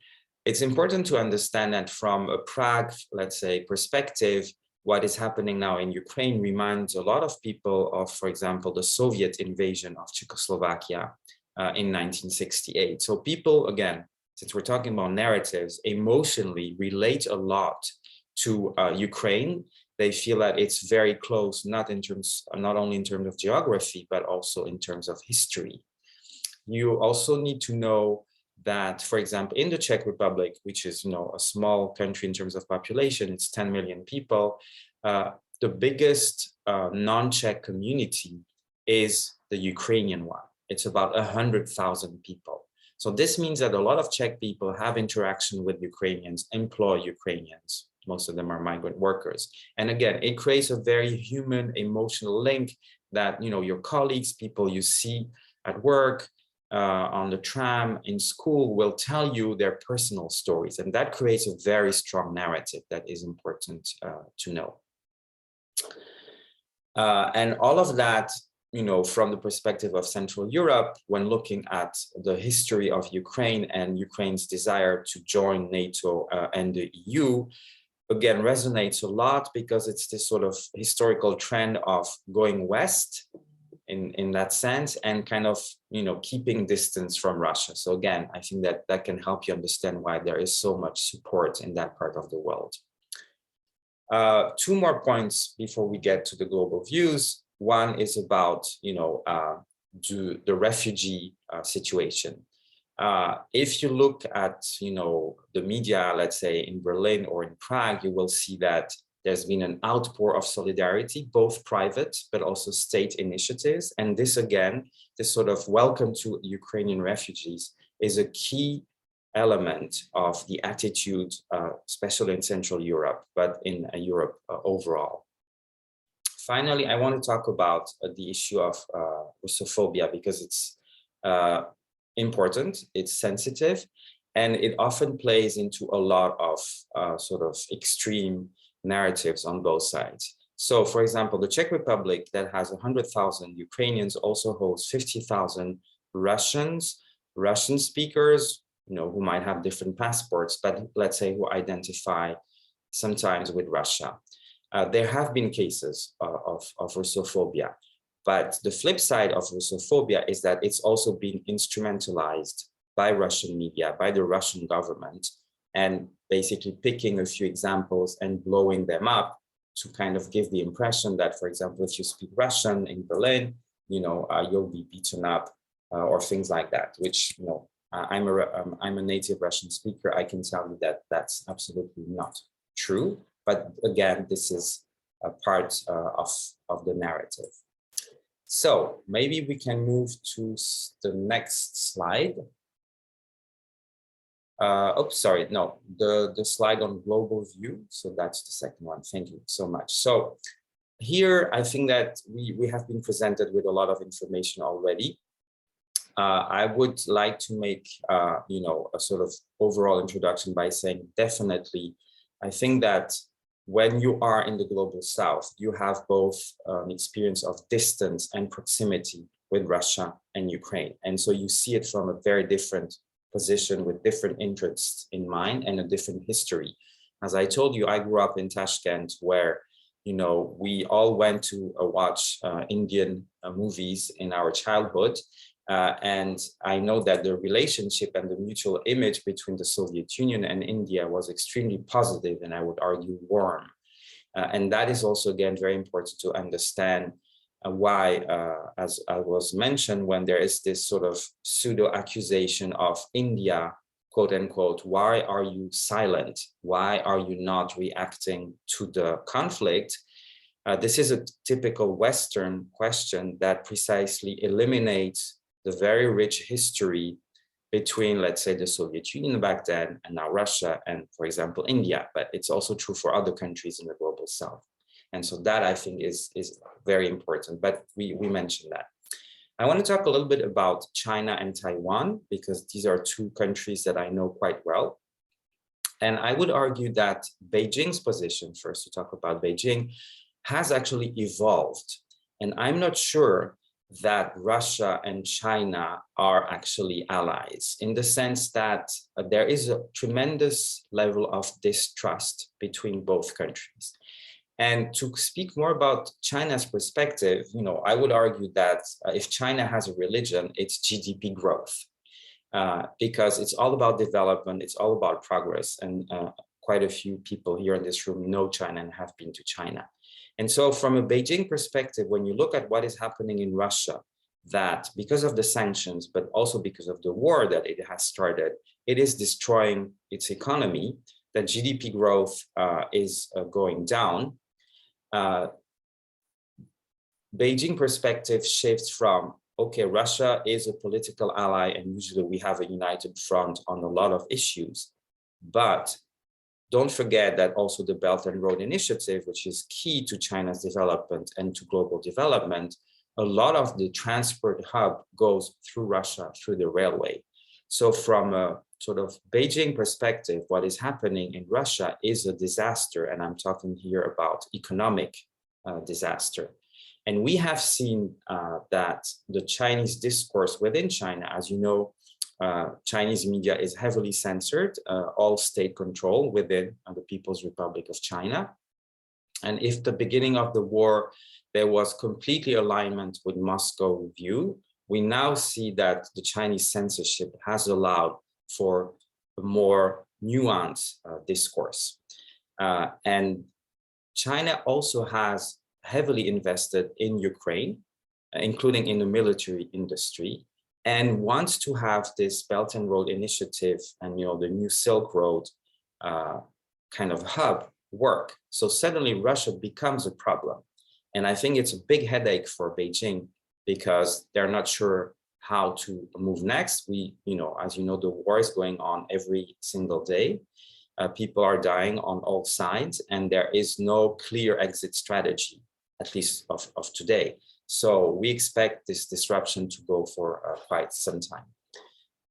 It's important to understand that from a Prague, let's say, perspective, what is happening now in Ukraine reminds a lot of people of, for example, the Soviet invasion of Czechoslovakia in 1968. So people, again, since we're talking about narratives, emotionally relate a lot to Ukraine. They feel that it's very close, not only in terms of geography, but also in terms of history. You also need to know that, for example, in the Czech Republic, which is a small country in terms of population, it's 10 million people. The biggest non-Czech community is the Ukrainian one. It's about 100,000 people. So this means that a lot of Czech people have interaction with Ukrainians, employ Ukrainians. Most of them are migrant workers. And again, it creates a very human, emotional link that, your colleagues, people you see at work, on the tram, in school, will tell you their personal stories. And that creates a very strong narrative that is important to know. And all of that, from the perspective of Central Europe, when looking at the history of Ukraine and Ukraine's desire to join NATO and the EU, again, resonates a lot because it's this sort of historical trend of going west in that sense and kind of, keeping distance from Russia. So again, I think that can help you understand why there is so much support in that part of the world. 2 more points before we get to the global views. One is about, the refugee situation. If you look at, the media, let's say in Berlin or in Prague, you will see that There's been an outpour of solidarity, both private, but also state initiatives. And this again, this sort of welcome to Ukrainian refugees is a key element of the attitude, especially in Central Europe, but in Europe overall. Finally, I want to talk about the issue of Russophobia because it's important, it's sensitive, and it often plays into a lot of sort of extreme narratives on both sides. So, for example, the Czech Republic that has 100,000 Ukrainians also holds 50,000 Russians, Russian speakers, who might have different passports, but let's say who identify sometimes with Russia. There have been cases of Russophobia, but the flip side of Russophobia is that it's also been instrumentalized by Russian media, by the Russian government, and basically picking a few examples and blowing them up to kind of give the impression that, for example, if you speak Russian in Berlin, you'll be beaten up or things like that, which, I'm a native Russian speaker. I can tell you that that's absolutely not true. But again, this is a part of the narrative. So maybe we can move to the next slide. Oops, sorry, no, the slide on global view. So that's the second one. Thank you so much. So here, I think that we have been presented with a lot of information already. I would like to make, a sort of overall introduction by saying definitely, I think that when you are in the global south, you have both an experience of distance and proximity with Russia and Ukraine. And so you see it from a very different position with different interests in mind and a different history. As I told you, I grew up in Tashkent where, we all went to watch Indian movies in our childhood. And I know that the relationship and the mutual image between the Soviet Union and India was extremely positive, and I would argue warm. And that is also, again, very important to understand why, as I was mentioned, when there is this sort of pseudo accusation of India, quote unquote, why are you silent? Why are you not reacting to the conflict? This is a typical Western question that precisely eliminates the very rich history between, let's say, the Soviet Union back then and now Russia and, for example, India, but it's also true for other countries in the global south. And so that, I think, is very important, but we mentioned that. I want to talk a little bit about China and Taiwan, because these are two countries that I know quite well. And I would argue that Beijing's position, first to talk about Beijing, has actually evolved. And I'm not sure that Russia and China are actually allies, in the sense that there is a tremendous level of distrust between both countries. And to speak more about China's perspective, I would argue that if China has a religion, it's GDP growth, because it's all about development, it's all about progress. And quite a few people here in this room know China and have been to China. And so from a Beijing perspective, when you look at what is happening in Russia, that because of the sanctions, but also because of the war that it has started, it is destroying its economy, that GDP growth is going down. Beijing perspective shifts from, okay, Russia is a political ally and usually we have a united front on a lot of issues, but don't forget that also the Belt and Road Initiative, which is key to China's development and to global development, a lot of the transport hub goes through Russia, through the railway. So from a sort of Beijing perspective, what is happening in Russia is a disaster. And I'm talking here about economic disaster. And we have seen that the Chinese discourse within China, as you know, Chinese media is heavily censored, all state control within the People's Republic of China. And if the beginning of the war, there was completely alignment with Moscow view, we now see that the Chinese censorship has allowed for a more nuanced discourse. And China also has heavily invested in Ukraine, including in the military industry, and wants to have this Belt and Road Initiative and the new Silk Road kind of hub work. So suddenly Russia becomes a problem. And I think it's a big headache for Beijing because they're not sure how to move next. As you know, the war is going on every single day. People are dying on all sides, and there is no clear exit strategy, at least of today. So we expect this disruption to go for quite some time.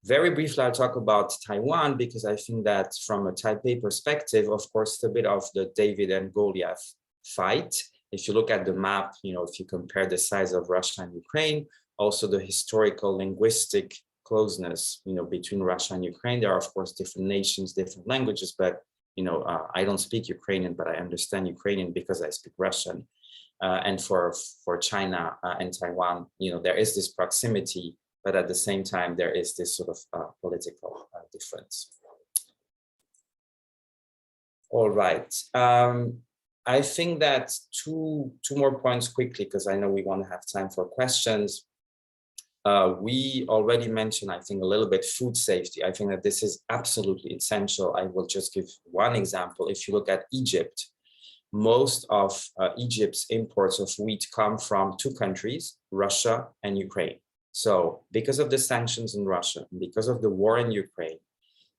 Very briefly, I'll talk about Taiwan, because I think that from a Taipei perspective, of course, it's a bit of the David and Goliath fight. If you look at the map, if you compare the size of Russia and Ukraine, also the historical linguistic closeness, between Russia and Ukraine, there are of course different nations, different languages, but I don't speak Ukrainian, but I understand Ukrainian because I speak Russian. And for China and Taiwan, there is this proximity, but at the same time, there is this sort of political difference. All right. I think that two more points quickly, because I know we want to have time for questions. We already mentioned, I think, a little bit food safety. I think that this is absolutely essential. I will just give one example. If you look at Egypt, most of Egypt's imports of wheat come from two countries, Russia and Ukraine. So because of the sanctions in Russia, because of the war in Ukraine,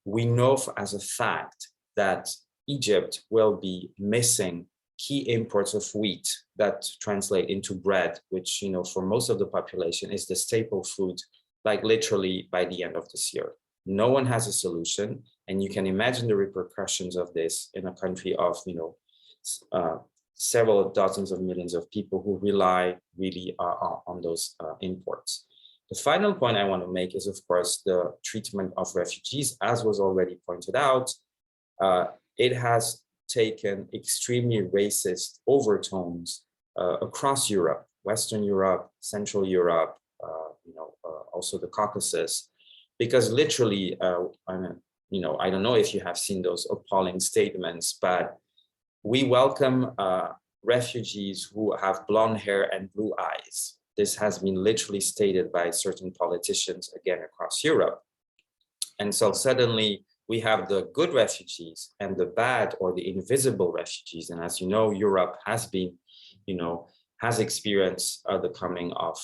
we know as a fact that Egypt will be missing key imports of wheat that translate into bread, which, for most of the population is the staple food, like literally by the end of this year. No one has a solution. And you can imagine the repercussions of this in a country of, several dozens of millions of people who rely really on those imports. The final point I want to make is, of course, the treatment of refugees. As was already pointed out, it has taken extremely racist overtones across Europe, Western Europe, Central Europe, also the Caucasus, because literally, I don't know if you have seen those appalling statements, but we welcome refugees who have blonde hair and blue eyes. This has been literally stated by certain politicians, again, across Europe. And so suddenly we have the good refugees and the bad or the invisible refugees. And as you know, Europe has been, has experienced the coming of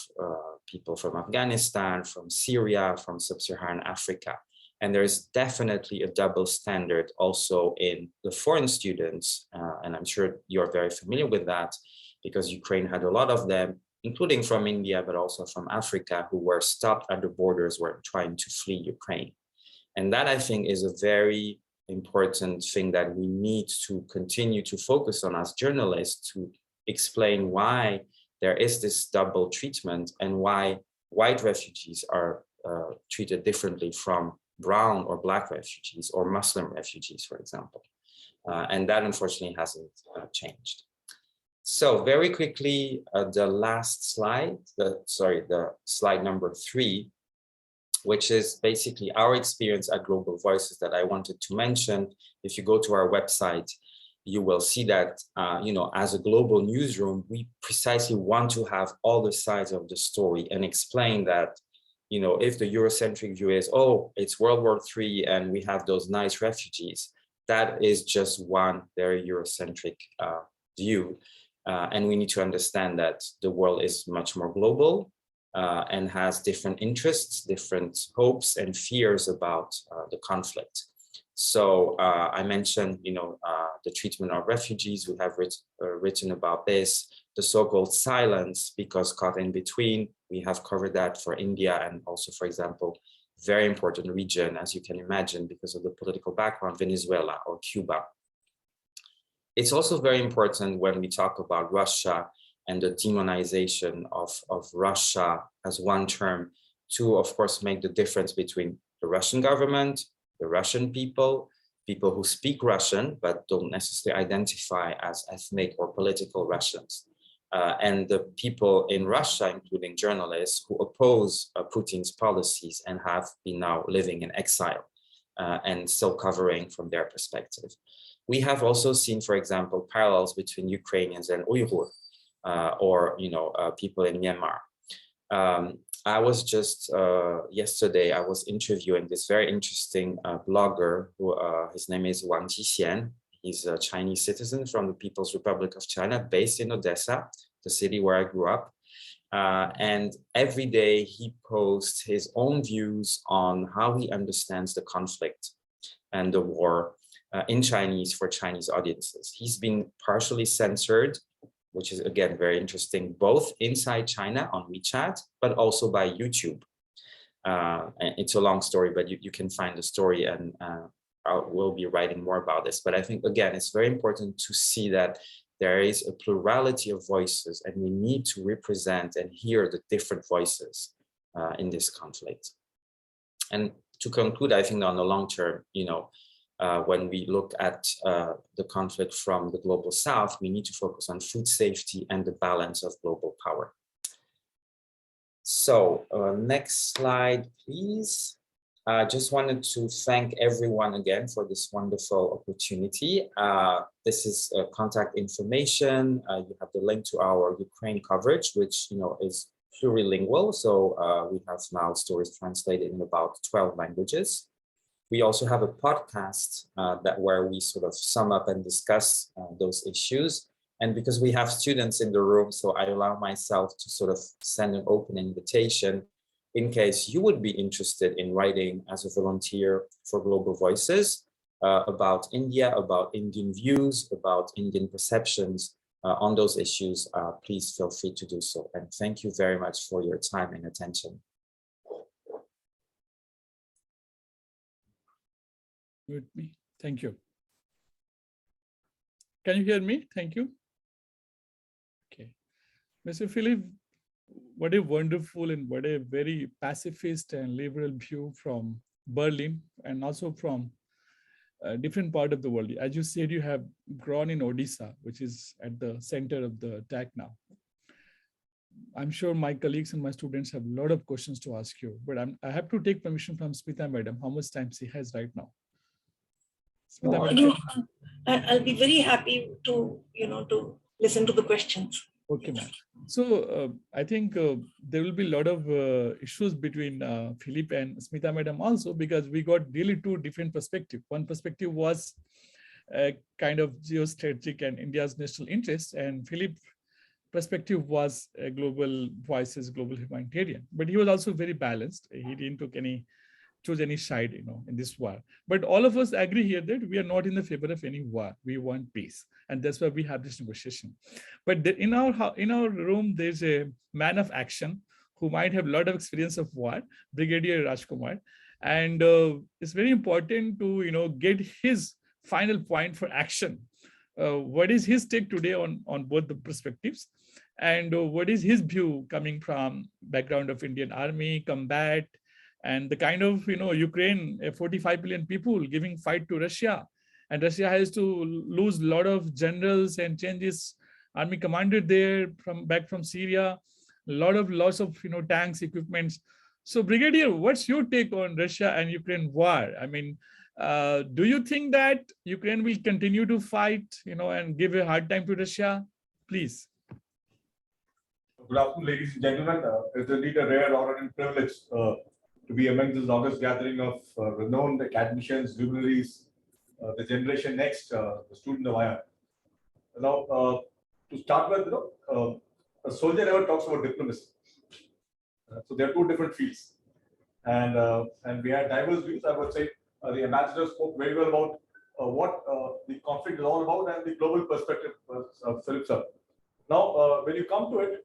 people from Afghanistan, from Syria, from sub-Saharan Africa. And there's definitely a double standard also in the foreign students. And I'm sure you're very familiar with that because Ukraine had a lot of them, including from India, but also from Africa, who were stopped at the borders were trying to flee Ukraine. And that, I think, is a very important thing that we need to continue to focus on as journalists, to explain why there is this double treatment and why white refugees are treated differently from brown or black refugees or Muslim refugees, for example. And that unfortunately hasn't changed. So very quickly, the last slide, the slide number 3, which is basically our experience at Global Voices that I wanted to mention. If you go to our website, you will see that, as a global newsroom, we precisely want to have all the sides of the story and explain that, if the Eurocentric view is, oh, it's World War III and we have those nice refugees, that is just one very Eurocentric view. And we need to understand that the world is much more global and has different interests, different hopes and fears about the conflict. So I mentioned, the treatment of refugees. We have written about this, the so-called silence because caught in between. We have covered that for India and also, for example, very important region, as you can imagine, because of the political background, Venezuela or Cuba. It's also very important when we talk about Russia and the demonization of Russia as one term to, of course, make the difference between the Russian government, the Russian people, people who speak Russian, but don't necessarily identify as ethnic or political Russians, and the people in Russia, including journalists who oppose Putin's policies and have been now living in exile and still covering from their perspective. We have also seen, for example, parallels between Ukrainians and Uyghur, or people in Myanmar. I was just yesterday, I was interviewing this very interesting blogger who his name is Wang Jixian. He's a Chinese citizen from the People's Republic of China, based in Odessa, the city where I grew up. And every day he posts his own views on how he understands the conflict and the war in Chinese for Chinese audiences. He's been partially censored, which is again very interesting, both inside China on WeChat, but also by YouTube. It's a long story, but you can find the story, and we'll be writing more about this. But I think, again, it's very important to see that there is a plurality of voices, and we need to represent and hear the different voices in this conflict. And to conclude, I think on the long term, when we look at the conflict from the global south, we need to focus on food safety and the balance of global power. So next slide, please. I just wanted to thank everyone again for this wonderful opportunity. This is contact information. You have the link to our Ukraine coverage, which is plurilingual. So we have now stories translated in about 12 languages. We also have a podcast where we sort of sum up and discuss those issues. And because we have students in the room, so I allow myself to sort of send an open invitation in case you would be interested in writing as a volunteer for Global Voices about India, about Indian views, about Indian perceptions on those issues, please feel free to do so. And thank you very much for your time and attention. With me. Thank you. Can you hear me? Thank you. Okay. Mr. Philip, what a wonderful and what a very pacifist and liberal view from Berlin, and also from a different part of the world. As you said, you have grown in Odisha, which is at the center of the attack now. I'm sure my colleagues and my students have a lot of questions to ask you, but I have to take permission from Smita Madam, how much time she has right now. Smita, No, I'll be very happy to, to listen to the questions. Okay, ma'am. So I think there will be a lot of issues between Philip and Smita Madam also, because we got really two different perspectives. One perspective was kind of geostrategic and India's national interest, and Philip's perspective was global voices, global humanitarian. But he was also very balanced. He didn't choose any side, in this war. But all of us agree here that we are not in the favor of any war. We want peace, and that's why we have this negotiation. But in our room, there's a man of action who might have a lot of experience of war, Brigadier Rajkumar, and it's very important to get his final point for action. What is his take today on both the perspectives, and what is his view coming from background of Indian Army, combat, and the kind of, Ukraine, 45 million people giving fight to Russia, and Russia has to lose a lot of generals and changes army commander there back from Syria, a lot of loss of, tanks, equipments. So Brigadier, what's your take on Russia and Ukraine war? I mean, do you think that Ukraine will continue to fight, and give a hard time to Russia? Please. Good afternoon, ladies and gentlemen. It's indeed a rare honor and privilege to be among this august gathering of renowned academicians, luminaries, the generation next, the student of iron. Now, to start with, a soldier never talks about diplomacy. So there are two different fields, and we had diverse views. I would say the ambassador spoke very well about what the conflict is all about and the global perspective of Philip sir. Now, when you come to it,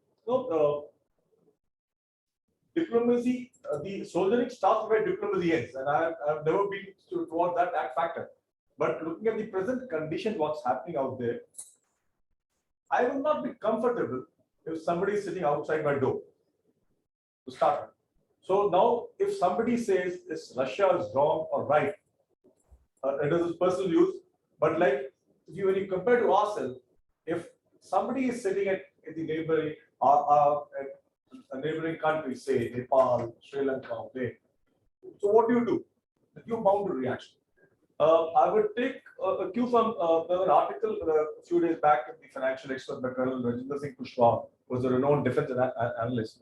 diplomacy, the soldiering starts where diplomacy ends, and I've never been toward that factor. But looking at the present condition, what's happening out there, I will not be comfortable if somebody is sitting outside my door to start with. So now, if somebody says this Russia is wrong or right, it is his personal views. But like when you compare to ourselves, if somebody is sitting at the neighboring a neighboring country, say Nepal, Sri Lanka, so what do? You're bound to reaction. I would take a cue from an article a few days back in the Financial Expert by Colonel Rajinder Singh Kushwaha, who was a renowned defense analyst.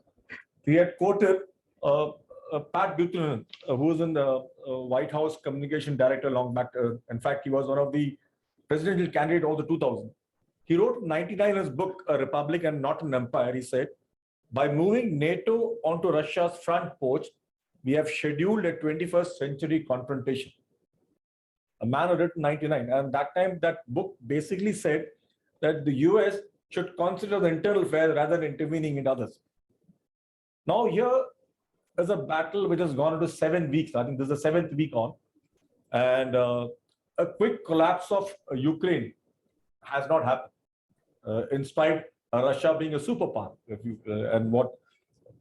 He had quoted Pat Buchanan, who was in the White House communication director long back. In fact, he was one of the presidential candidate of the 2000. He wrote in 99 in his book, A Republic and Not an Empire. He said, by moving NATO onto Russia's front porch, we have scheduled a 21st century confrontation. A man who wrote in 99. And that time, that book basically said that the US should consider the internal affairs rather than intervening in others. Now here is a battle which has gone into 7 weeks. I think this is the 7th week on. And a quick collapse of Ukraine has not happened, in spite of Russia being a superpower. And what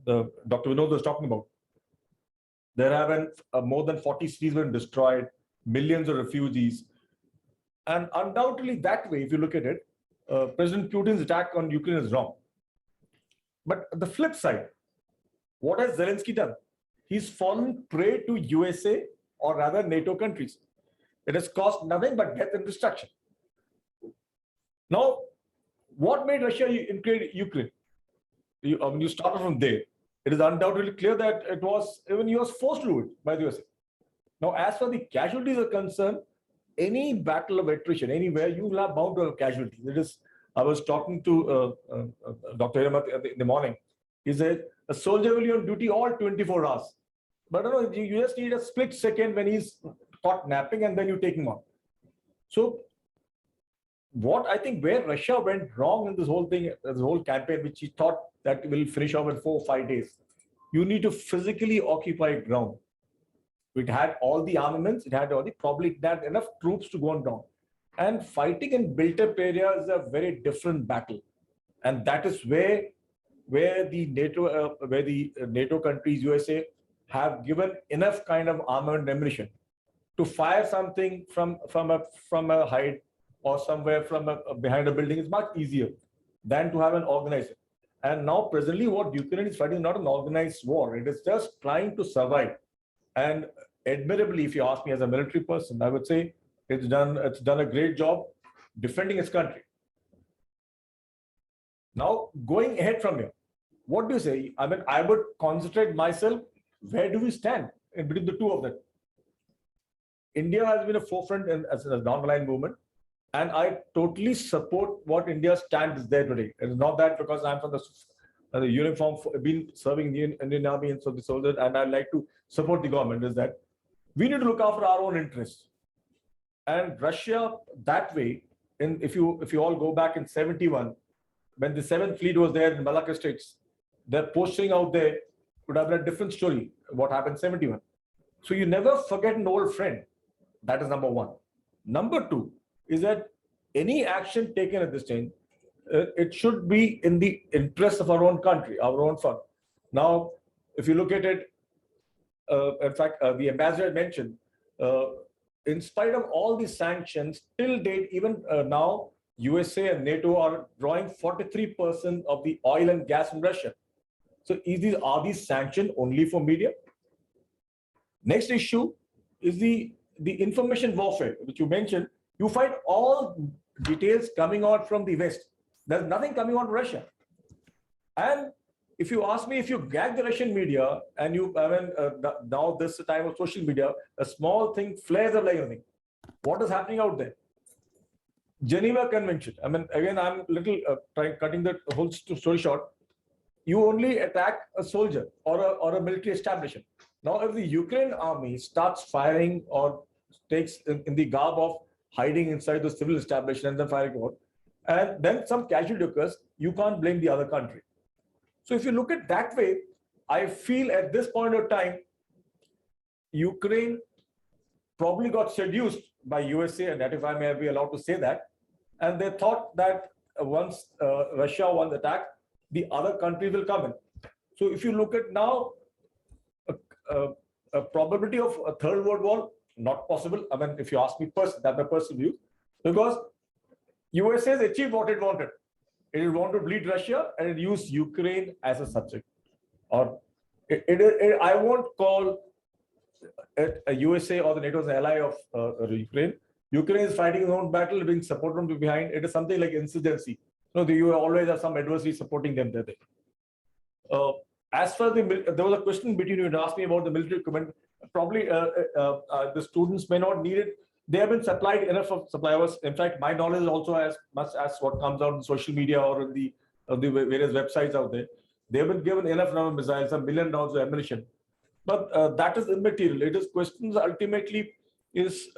Dr. Vinod was talking about. There have been more than 40 cities been destroyed, millions of refugees. And undoubtedly that way, if you look at it, President Putin's attack on Ukraine is wrong. But the flip side, what has Zelensky done? He's fallen prey to USA or rather NATO countries. It has caused nothing but death and destruction. Now, what made Russia invade Ukraine? When you start from there, it is undoubtedly clear that it was, even he was forced to do it by the USA. Now, as far as the casualties are concerned, any battle of attrition, anywhere, you will have bound to have casualties. It is, I was talking to Dr. Hiramat in the morning. He said, a soldier will be on duty all 24 hours. But you just need a split second when he's caught napping and then you take him on. So what I think where Russia went wrong in this whole thing, this whole campaign, which he thought that will finish off in 4 or 5 days, you need to physically occupy ground. It had all the armaments, it had probably had enough troops to go on down. And fighting in built-up areas is a very different battle. And that is where the NATO countries, USA, have given enough kind of armor and ammunition to fire something from a height or somewhere behind a building is much easier than to have an organized. And now presently what Ukraine is fighting is not an organized war. It is just trying to survive. And admirably, if you ask me as a military person, I would say it's done a great job defending its country. Now, going ahead from here, what do you say? I mean, I would concentrate myself, where do we stand in between the two of them? India has been a forefront as a non-aligned movement, and I totally support what India's stand is there today. It is not that because I'm from the uniform, been serving the Indian Army and so the soldiers, and I like to support the government, is that we need to look after our own interests. And Russia, that way, if you all go back in 71, when the 7th Fleet was there in Malacca Straits, their posting out there would have been a different story, what happened in 71. So you never forget an old friend. That is number one. Number two is that any action taken at this time, it should be in the interest of our own country, our own fund. Now, if you look at it, in fact, the ambassador mentioned, in spite of all these sanctions, till date, even now, USA and NATO are drawing 43% of the oil and gas from Russia. So are these sanctions only for media? Next issue is the information warfare, which you mentioned. You find all details coming out from the West. There's nothing coming out of Russia. And if you ask me, if you gag the Russian media and now this time of social media, a small thing flares up like anything. What is happening out there? Geneva Convention. I mean, again, I'm a little cutting the whole story short. You only attack a soldier or a military establishment. Now, if the Ukraine army starts firing or takes in the garb of hiding inside the civil establishment and then firing out, and then some casualty occurs, you can't blame the other country. So if you look at that way, I feel at this point of time, Ukraine probably got seduced by USA, and that if I may be allowed to say that, and they thought that once Russia won the attack, the other country will come in. So if you look at now, a probability of a third world war, not possible. I mean, if you ask me that's my personal view, because USA has achieved what it wanted. It wanted to bleed Russia and it used Ukraine as a subject. Or I won't call it a USA or the NATO as an ally of Ukraine. Ukraine is fighting its own battle, being supported from behind. It is something like insurgency. You always have some adversary supporting them there. As far as there was a question between you and asked me about the military equipment. Probably the students may not need it they have been supplied enough of suppliers. In fact, my knowledge is also as much as what comes out on social media or in the various websites out there. They have been given enough number of missiles, $1 million of ammunition. But that is immaterial. It is questions ultimately is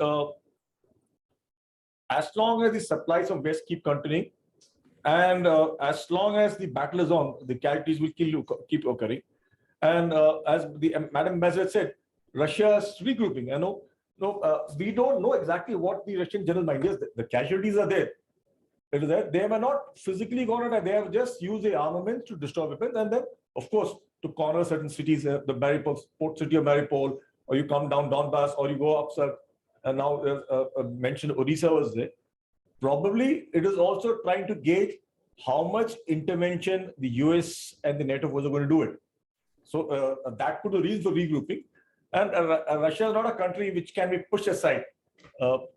as long as the supplies of West keep continuing, and as long as the battle is on, the casualties will keep occurring. And as the Madam Ambassador said, Russia is regrouping. We don't know exactly what the Russian general mind is. The casualties are there. It is there. They have not physically gone out. They have just used the armaments to destroy weapons, and then, of course, to corner certain cities, the Mariupol, port city of Mariupol, or you come down Donbass, or you go up, sir, and now mentioned Odisha was there. Probably it is also trying to gauge how much intervention the US and the NATO forces are going to do it. So that could be the reason for regrouping. And Russia is not a country which can be pushed aside,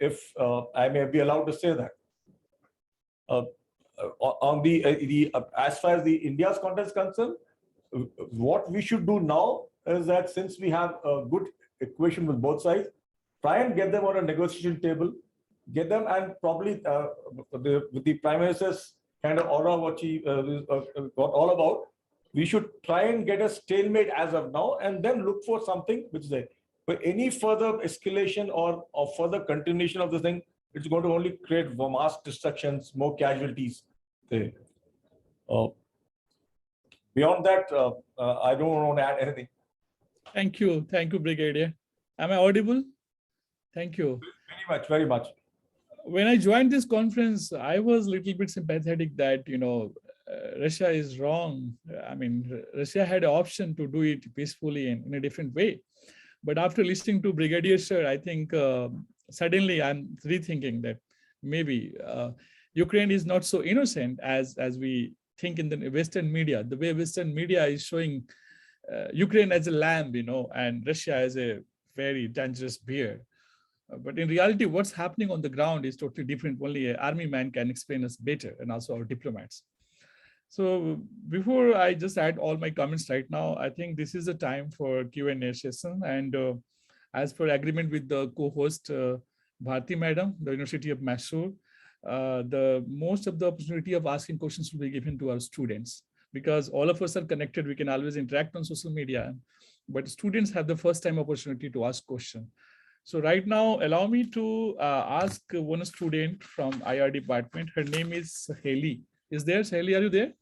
if I may be allowed to say that. On as far as the India's context is concerned, what we should do now is that since we have a good equation with both sides, try and get them on a negotiation table, get them, and probably with the Prime Minister's kind of aura, what he got all about, we should try and get a stalemate as of now, and then look for something which is there. But any further escalation or further continuation of the thing, it's going to only create mass destructions, more casualties. Beyond that, I don't want to add anything. Thank you, Brigadier. Am I audible? Thank you. Very much, very much. When I joined this conference, I was a little bit sympathetic that, Russia is wrong. I mean, Russia had an option to do it peacefully and in a different way. But after listening to Brigadier Sir, I think suddenly I'm rethinking that maybe Ukraine is not so innocent as we think in the Western media. The way Western media is showing Ukraine as a lamb, and Russia as a very dangerous bear. But in reality, what's happening on the ground is totally different. Only an army man can explain us better, and also our diplomats. So before I just add all my comments right now, I think this is a time for Q&A session. And as per agreement with the co-host, Bharti Madam, the University of Mysore, the most of the opportunity of asking questions will be given to our students, because all of us are connected. We can always interact on social media, but students have the first time opportunity to ask questions. So right now, allow me to ask one student from IR department. Her name is Haley. Is there, Haley, are you there?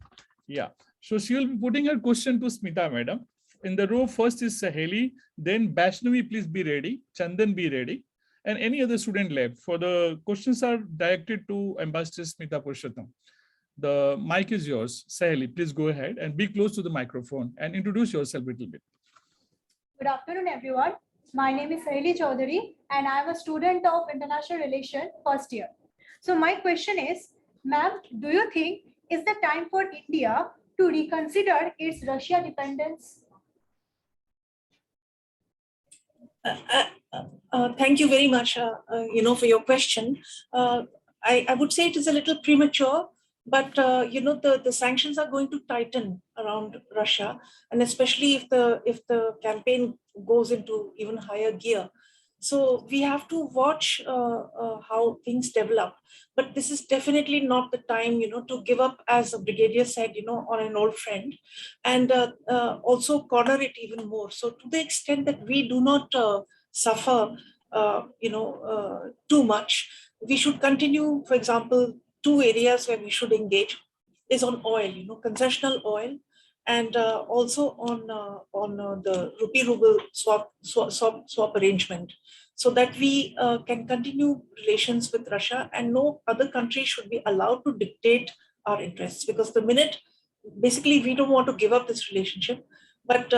Yeah. So she will be putting her question to Smita, madam. In the row, first is Haley, then Vaishnavi, please be ready. Chandan, be ready. And any other student left. For the questions are directed to Ambassador Smita Purushottam. The mic is yours. Haley, please go ahead and be close to the microphone and introduce yourself a little bit. Good afternoon, everyone. My name is Haley Chaudhary, and I am a student of International Relations first year. So my question is, ma'am, do you think is the time for India to reconsider its Russia dependence? Thank you very much, for your question. I would say it is a little premature, but the sanctions are going to tighten around Russia, and especially if the campaign goes into even higher gear. So we have to watch how things develop. But this is definitely not the time, to give up, as a brigadier said, on an old friend, and also corner it even more. So to the extent that we do not suffer, too much, we should continue. For example, 2 areas where we should engage is on oil, concessional oil, and also on the rupee-ruble swap arrangement, so that we can continue relations with Russia, and no other country should be allowed to dictate our interests. Because the minute, basically, we don't want to give up this relationship, but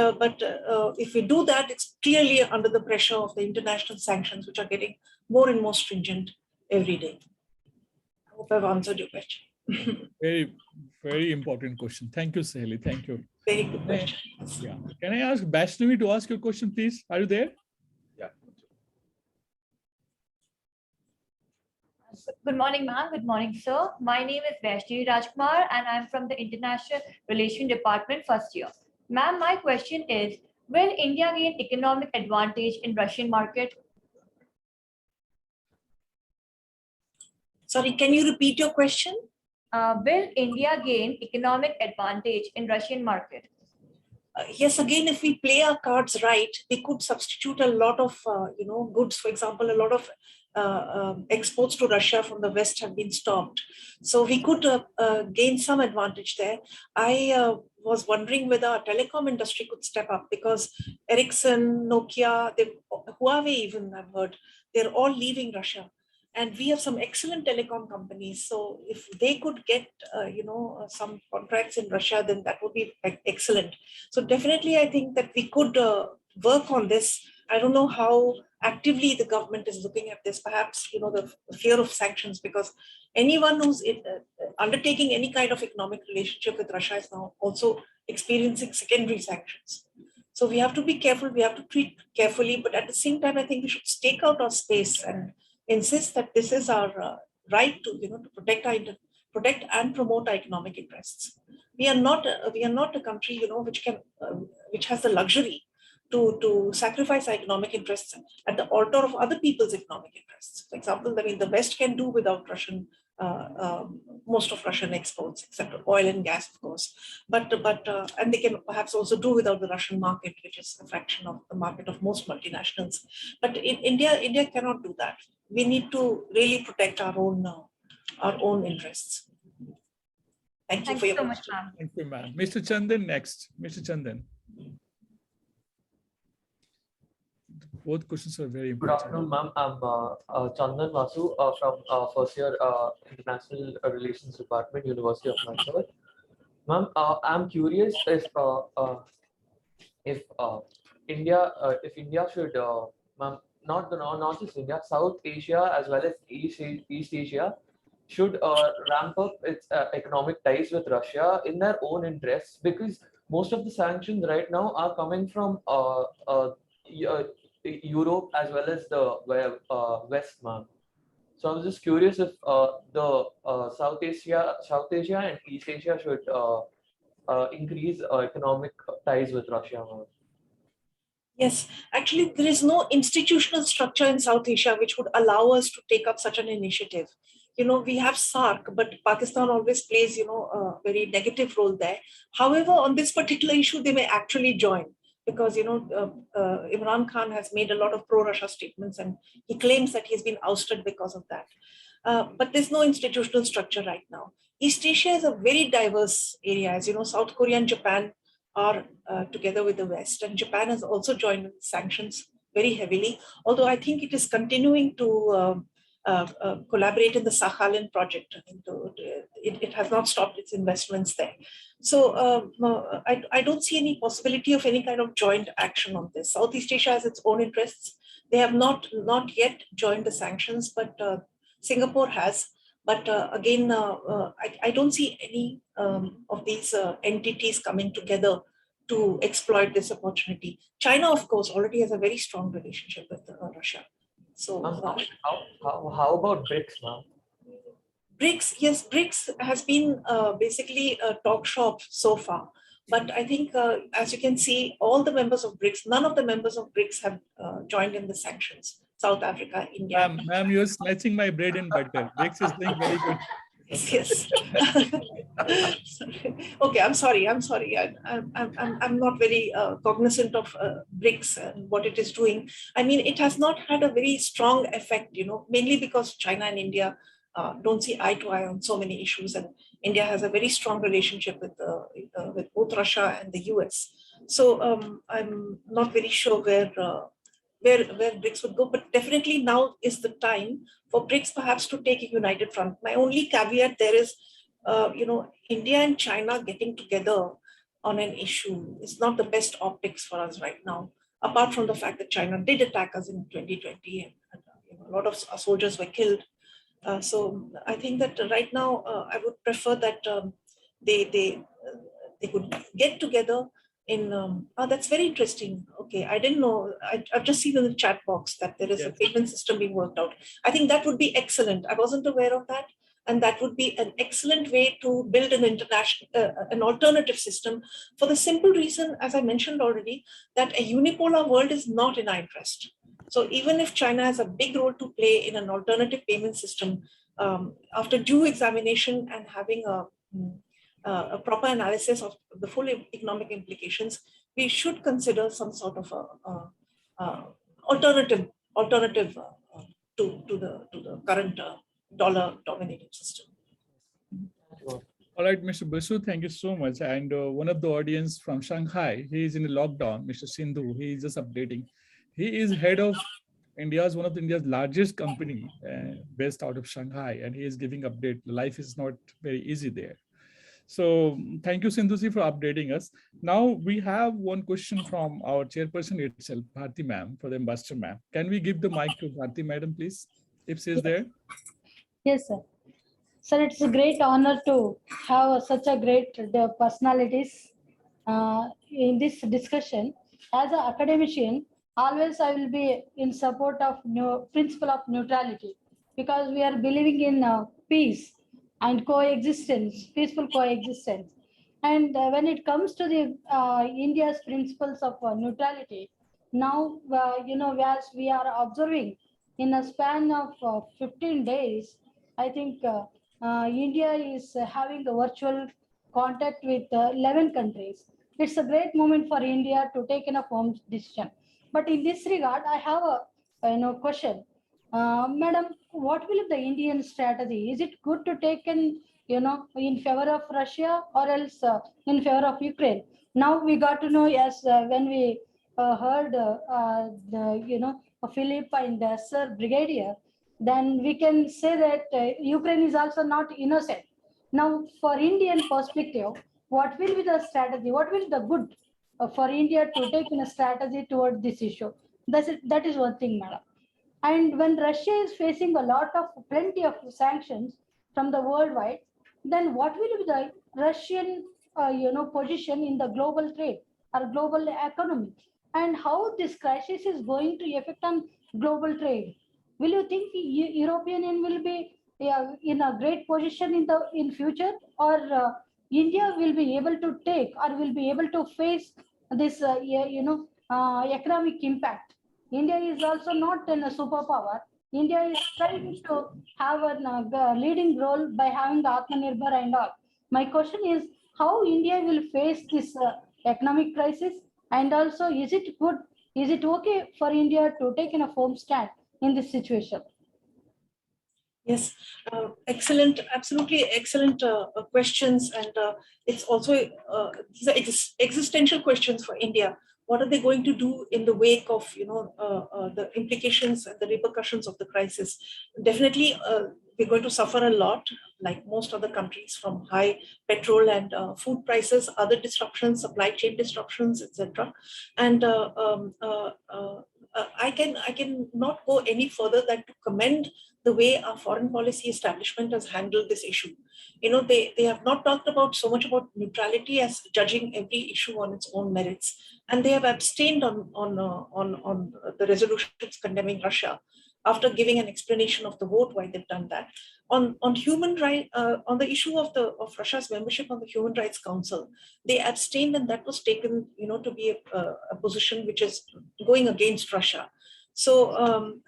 if we do that, it's clearly under the pressure of the international sanctions, which are getting more and more stringent every day. I hope I've answered your question. Very, very important question. Thank you, Saheli. Thank you. Very good question. Yeah. Can I ask Vaishnavi to ask your question, please? Are you there? Yeah. Good morning, ma'am. Good morning, sir. My name is Vaishnavi Rajkumar, and I'm from the International Relations Department first year. Ma'am, my question is, will India gain economic advantage in Russian market? Sorry, can you repeat your question? Will India gain economic advantage in Russian market? Yes, again, if we play our cards right, we could substitute a lot of goods. For example, a lot of exports to Russia from the West have been stopped. So we could gain some advantage there. I was wondering whether our telecom industry could step up, because Ericsson, Nokia, Huawei even, I've heard, they're all leaving Russia. And we have some excellent telecom companies. So if they could get, some contracts in Russia, then that would be excellent. So definitely, I think that we could work on this. I don't know how actively the government is looking at this. Perhaps, the fear of sanctions, because anyone who's undertaking any kind of economic relationship with Russia is now also experiencing secondary sanctions. So we have to be careful. We have to treat carefully. But at the same time, I think we should stake out our space and insist that this is our right to protect and promote our economic interests. We are not a country which has the luxury to sacrifice our economic interests at the altar of other people's economic interests. For example, the West can do without most of Russian exports, except oil and gas, of course. But and they can perhaps also do without the Russian market, which is a fraction of the market of most multinationals. But in India cannot do that. We need to really protect our own interests. Thank you for your so much, question. ma'am. Thank you, ma'am. Mr. Chandan next. Mr. Chandan. Both questions are very Good important. afternoon, ma'am. I'm Chandan Vasu from first year International Relations Department, University of Mysore. Ma'am, I'm curious if India should, ma'am, not just India, South Asia as well as East Asia should ramp up its economic ties with Russia in their own interests, because most of the sanctions right now are coming from Europe as well as the West, ma'am. So I was just curious if the South Asia and East Asia should increase economic ties with Russia, ma'am. Yes, actually, there is no institutional structure in South Asia which would allow us to take up such an initiative. We have SAARC, but Pakistan always plays, a very negative role there. However, on this particular issue, they may actually join, because, Imran Khan has made a lot of pro-Russia statements, and he claims that he's been ousted because of that. But there's no institutional structure right now. East Asia is a very diverse area. As you know, South Korea and Japan are together with the West, and Japan has also joined in sanctions very heavily, although I think it is continuing to collaborate in the Sakhalin project. It has not stopped its investments there. So I don't see any possibility of any kind of joint action on this. Southeast Asia has its own interests. They have not yet joined the sanctions, but Singapore has. But again, I don't see any of these entities coming together to exploit this opportunity. China, of course, already has a very strong relationship with Russia. So how about Brics, ma'am? Brics, yes, Brics has been basically a talk shop so far. But I think, as you can see, all the members of Brics, none of the members of Brics have joined in the sanctions. South Africa, India. Ma'am, you're snatching my bread and butter. Brics is doing very good. Yes. Okay, I'm sorry. I'm not very cognizant of Brics and what it is doing. I mean, it has not had a very strong effect, mainly because China and India don't see eye to eye on so many issues, and India has a very strong relationship with both Russia and the US. So I'm not very sure where Brics would go, but definitely now is the time for Brics perhaps to take a united front. My only caveat there is, India and China getting together on an issue is not the best optics for us right now, apart from the fact that China did attack us in 2020 and a lot of our soldiers were killed. So I think that right now I would prefer that they could get together in, that's very interesting. Okay, I didn't know. I've just seen in the chat box that there is a payment system being worked out. I think that would be excellent. I wasn't aware of that. And that would be an excellent way to build an alternative system, for the simple reason, as I mentioned already, that a unipolar world is not in our interest. So even if China has a big role to play in an alternative payment system, after due examination and having a proper analysis of the full economic implications, we should consider some sort of alternative to the current dollar-dominated system. All right, Mr. Basu, thank you so much. And one of the audience from Shanghai, he is in a lockdown, Mr. Sindhu, he is just updating. He is head of one of India's largest company based out of Shanghai, and he is giving update. Life is not very easy there. So thank you, Sindhuji, for updating us. Now we have one question from our chairperson itself, Bharti ma'am, for the ambassador ma'am. Can we give the mic to Bharti madam, please, if she is there? Yes, sir. Sir, it's a great honor to have such a great personalities in this discussion. As an academician, always I will be in support of principle of neutrality, because we are believing in peace and coexistence, peaceful coexistence. And when it comes to the India's principles of neutrality, now as we are observing in a span of 15 days, I think India is having a virtual contact with 11 countries. It's a great moment for India to take a firm decision. But in this regard, I have a question. Madam, what will be the Indian strategy? Is it good to take in favor of Russia, or else in favor of Ukraine? Now we got to know, as when we heard Philip and Sir Brigadier, then we can say that Ukraine is also not innocent. Now, for Indian perspective, what will be the strategy? What will be the good for India to take in a strategy toward this issue? That is one thing, madam. And when Russia is facing plenty of sanctions from the worldwide, then what will be the Russian position in the global trade or global economy, and how this crisis is going to affect on global trade? Will you think European Union will be in a great position in future, or India will be able to take, or will be able to face this economic impact? India is also not in a superpower. India is trying to have a leading role by having the Atmanirbhar and all. My question is, how India will face this economic crisis, and also is it good? Is it okay for India to take in a firm stand in this situation? Yes, excellent, absolutely excellent questions, and it's also these are existential questions for India. What are they going to do in the wake of the implications and the repercussions of the crisis? Definitely, we're going to suffer a lot, like most other countries, from high petrol and food prices, other disruptions, supply chain disruptions, etc. And I can not go any further than to commend the way our foreign policy establishment has handled this issue. They have not talked so much about neutrality as judging every issue on its own merits, and they have abstained on the resolutions condemning Russia after giving an explanation of the vote why they've done that. On human right, on the issue of Russia's membership on the Human Rights Council, they abstained, and that was taken, to be a position which is going against Russia. So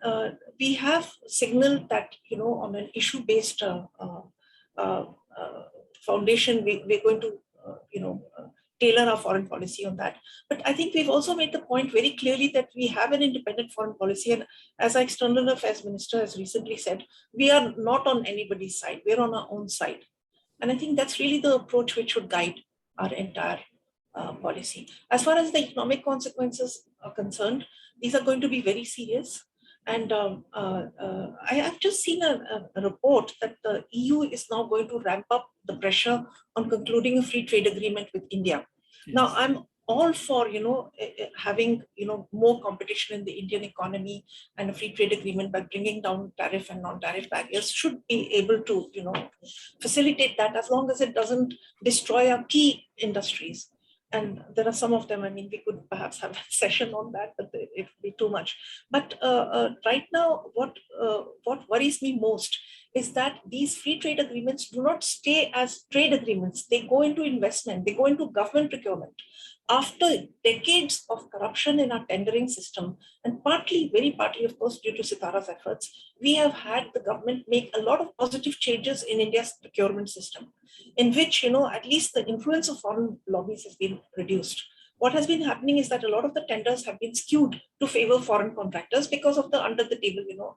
we have signaled that, on an issue-based foundation, we're going to, tailor our foreign policy on that. But I think we've also made the point very clearly that we have an independent foreign policy. And as our External Affairs Minister has recently said, we are not on anybody's side. We're on our own side. And I think that's really the approach which should guide our entire policy. As far as the economic consequences are concerned, these are going to be very serious. And I have just seen a report that the EU is now going to ramp up the pressure on concluding a free trade agreement with India. Yes. Now, I'm all for having more competition in the Indian economy, and a free trade agreement by bringing down tariff and non-tariff barriers should be able to facilitate that, as long as it doesn't destroy our key industries. And there are some of them, I mean, we could perhaps have a session on that, but it would be too much. But right now, what worries me most is that these free trade agreements do not stay as trade agreements. They go into investment, they go into government procurement. After decades of corruption in our tendering system and And partly, very partly, of course, due to Sitara's efforts, we have had the government make a lot of positive changes in India's procurement system, in which, at least the influence of foreign lobbies has been reduced. What has been happening is that a lot of the tenders have been skewed to favor foreign contractors because of the under the table,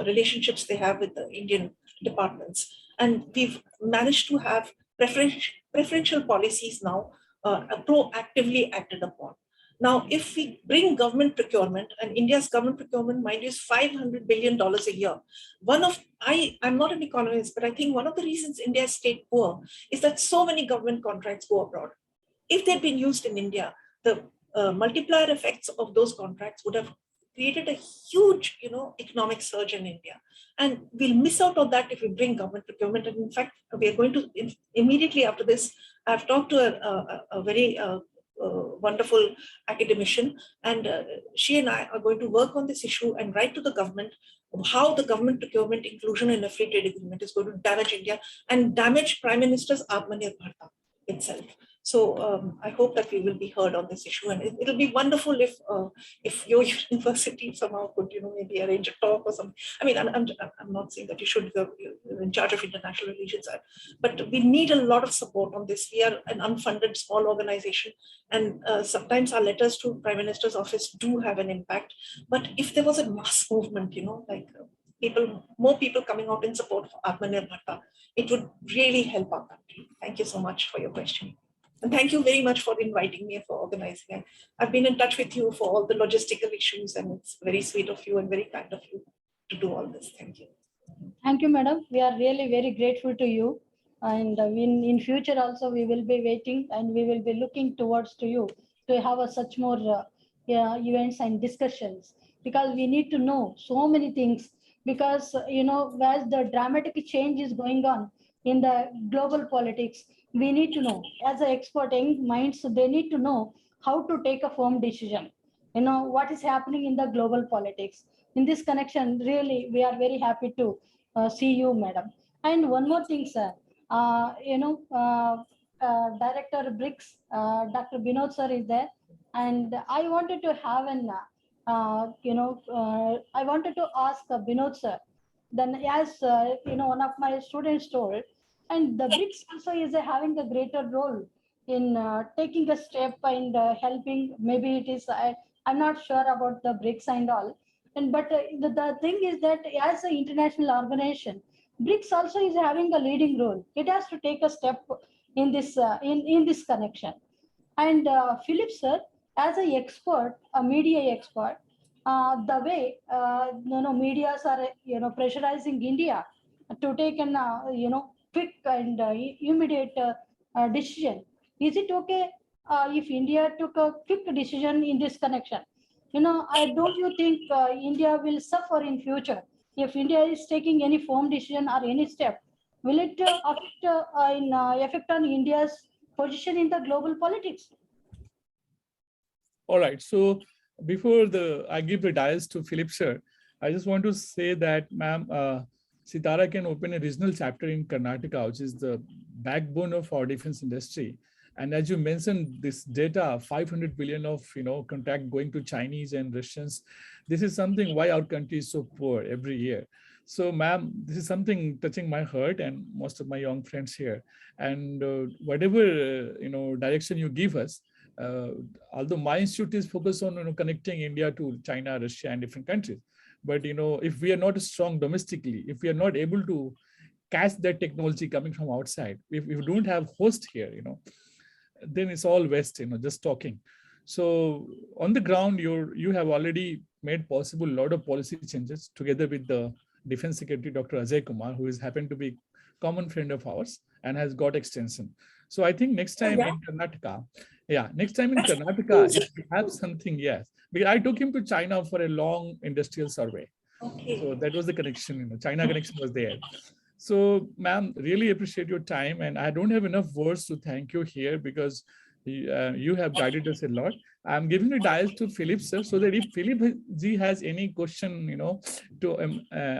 relationships they have with the Indian departments. And we've managed to have preferential policies now proactively acted upon. Now, if we bring government procurement, and India's government procurement, mind you, is $500 billion a year. I'm not an economist, but I think one of the reasons India has stayed poor is that so many government contracts go abroad. If they'd been used in India, the multiplier effects of those contracts would have created a huge, economic surge in India. And we'll miss out on that if we bring government procurement. And in fact, we are going to, immediately after this, I've talked to a very wonderful academician, and she and I are going to work on this issue and write to the government how the government procurement inclusion in a free trade agreement is going to damage India and damage Prime Minister's Atmanirbharta itself. So I hope that we will be heard on this issue, and it'll be wonderful if your university somehow could, maybe arrange a talk or something. I mean, I'm not saying that you should go in charge of international relations, but we need a lot of support on this. We are an unfunded small organization, and sometimes our letters to Prime Minister's office do have an impact. But if there was a mass movement, like more people coming out in support for Atmanirbharta, it would really help our country. Thank you so much for your question. And thank you very much for inviting me and for organizing. I've been in touch with you for all the logistical issues, and it's very sweet of you and very kind of you to do all this. Thank you. Thank you, madam. We are really very grateful to you. And in future also, we will be waiting and we will be looking towards to you to have such more events and discussions, because we need to know so many things, because, as the dramatic change is going on in the global politics, we need to know, as an experting minds, they need to know how to take a firm decision, what is happening in the global politics. In this connection, really, we are very happy to see you, madam. And one more thing, sir, Director Brics, Dr. Binod sir is there, and I wanted to have I wanted to ask Binod sir, then as one of my students told, and the Brics also is having a greater role in taking a step and helping. Maybe it is, I'm not sure about the Brics and all. And but the thing is that as an international organization, Brics also is having a leading role. It has to take a step in this in this connection. And Philip sir, as an expert, a media expert, the way medias are pressurizing India to take an quick and immediate decision. Is it okay if India took a quick decision in this connection? Don't you think India will suffer in future if India is taking any firm decision or any step? Will it affect on India's position in the global politics? All right. So before I give the dais to Philip sir, I just want to say that, ma'am, Sitara can open a regional chapter in Karnataka, which is the backbone of our defense industry. And as you mentioned, this data, 500 billion of contract going to Chinese and Russians. This is something why our country is so poor every year. So, ma'am, this is something touching my heart and most of my young friends here. And whatever direction you give us, although my institute is focused on connecting India to China, Russia, and different countries. But if we are not strong domestically, if we are not able to catch that technology coming from outside, if we don't have host here, then it's all West, just talking. So on the ground, you have already made possible a lot of policy changes together with the Defense Secretary, Dr. Ajay Kumar, who is happened to be a common friend of ours and has got extension. So I think next time in Karnataka, if we have something, yes. Because I took him to China for a long industrial survey. Okay. So that was the connection, China connection was there. So, ma'am, really appreciate your time. And I don't have enough words to thank you here because you have guided us a lot. I'm giving the dial to Philip, sir, so that if Philip ji has any question, to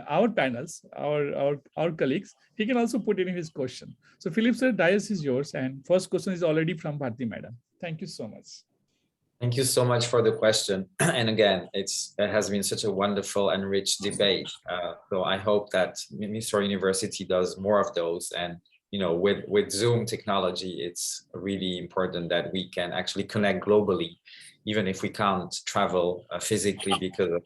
our panels, our colleagues, he can also put in his question. So Philip, sir, dial is yours. And first question is already from Bharti, madam. Thank you so much. Thank you so much for the question. And again, it has been such a wonderful and rich debate. So I hope that Mr. University does more of those. And with Zoom technology, it's really important that we can actually connect globally, even if we can't travel physically because of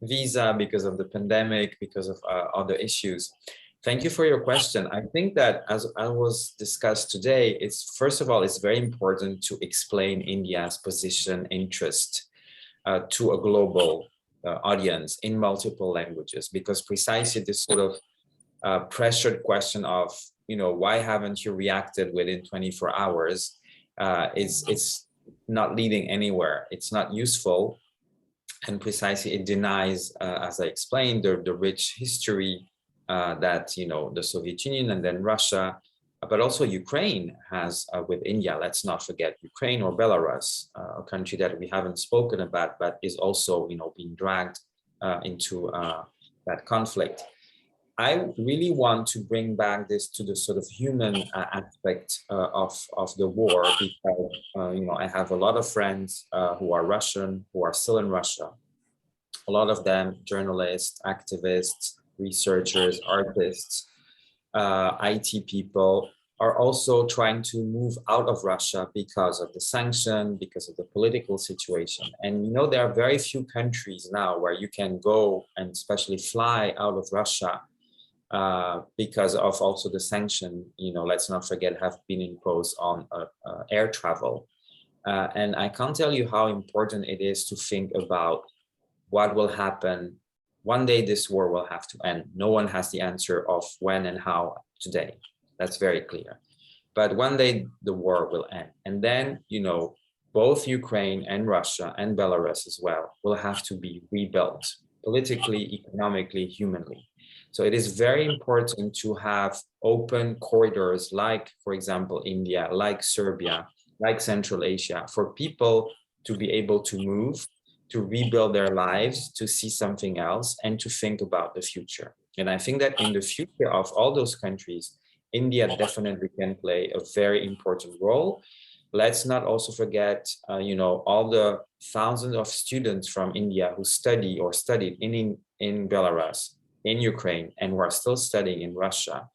visa, because of the pandemic, because of other issues. Thank you for your question. I think that as I was discussed today, first of all, it's very important to explain India's position, interest to a global audience in multiple languages, because precisely this sort of pressured question of, why haven't you reacted within 24 hours? It's not leading anywhere. It's not useful. And precisely it denies, as I explained, the rich history that the Soviet Union and then Russia, but also Ukraine has with India. Let's not forget Ukraine or Belarus, a country that we haven't spoken about, but is also being dragged into that conflict. I really want to bring back this to the sort of human aspect of the war, because I have a lot of friends who are Russian, who are still in Russia. A lot of them journalists, activists, researchers, artists, IT people are also trying to move out of Russia because of the sanction, because of the political situation. And there are very few countries now where you can go and especially fly out of Russia because of also the sanction, let's not forget, have been imposed on air travel. And I can't tell you how important it is to think about what will happen. One day this war will have to end. No one has the answer of when and how today. That's very clear. But one day the war will end. And then, both Ukraine and Russia and Belarus as well will have to be rebuilt politically, economically, humanly. So it is very important to have open corridors like, for example, India, like Serbia, like Central Asia, for people to be able to move, to rebuild their lives, to see something else, and to think about the future. And I think that in the future of all those countries, India definitely can play a very important role. Let's not also forget, all the thousands of students from India who study or studied in Belarus, in Ukraine, and who are still studying in Russia,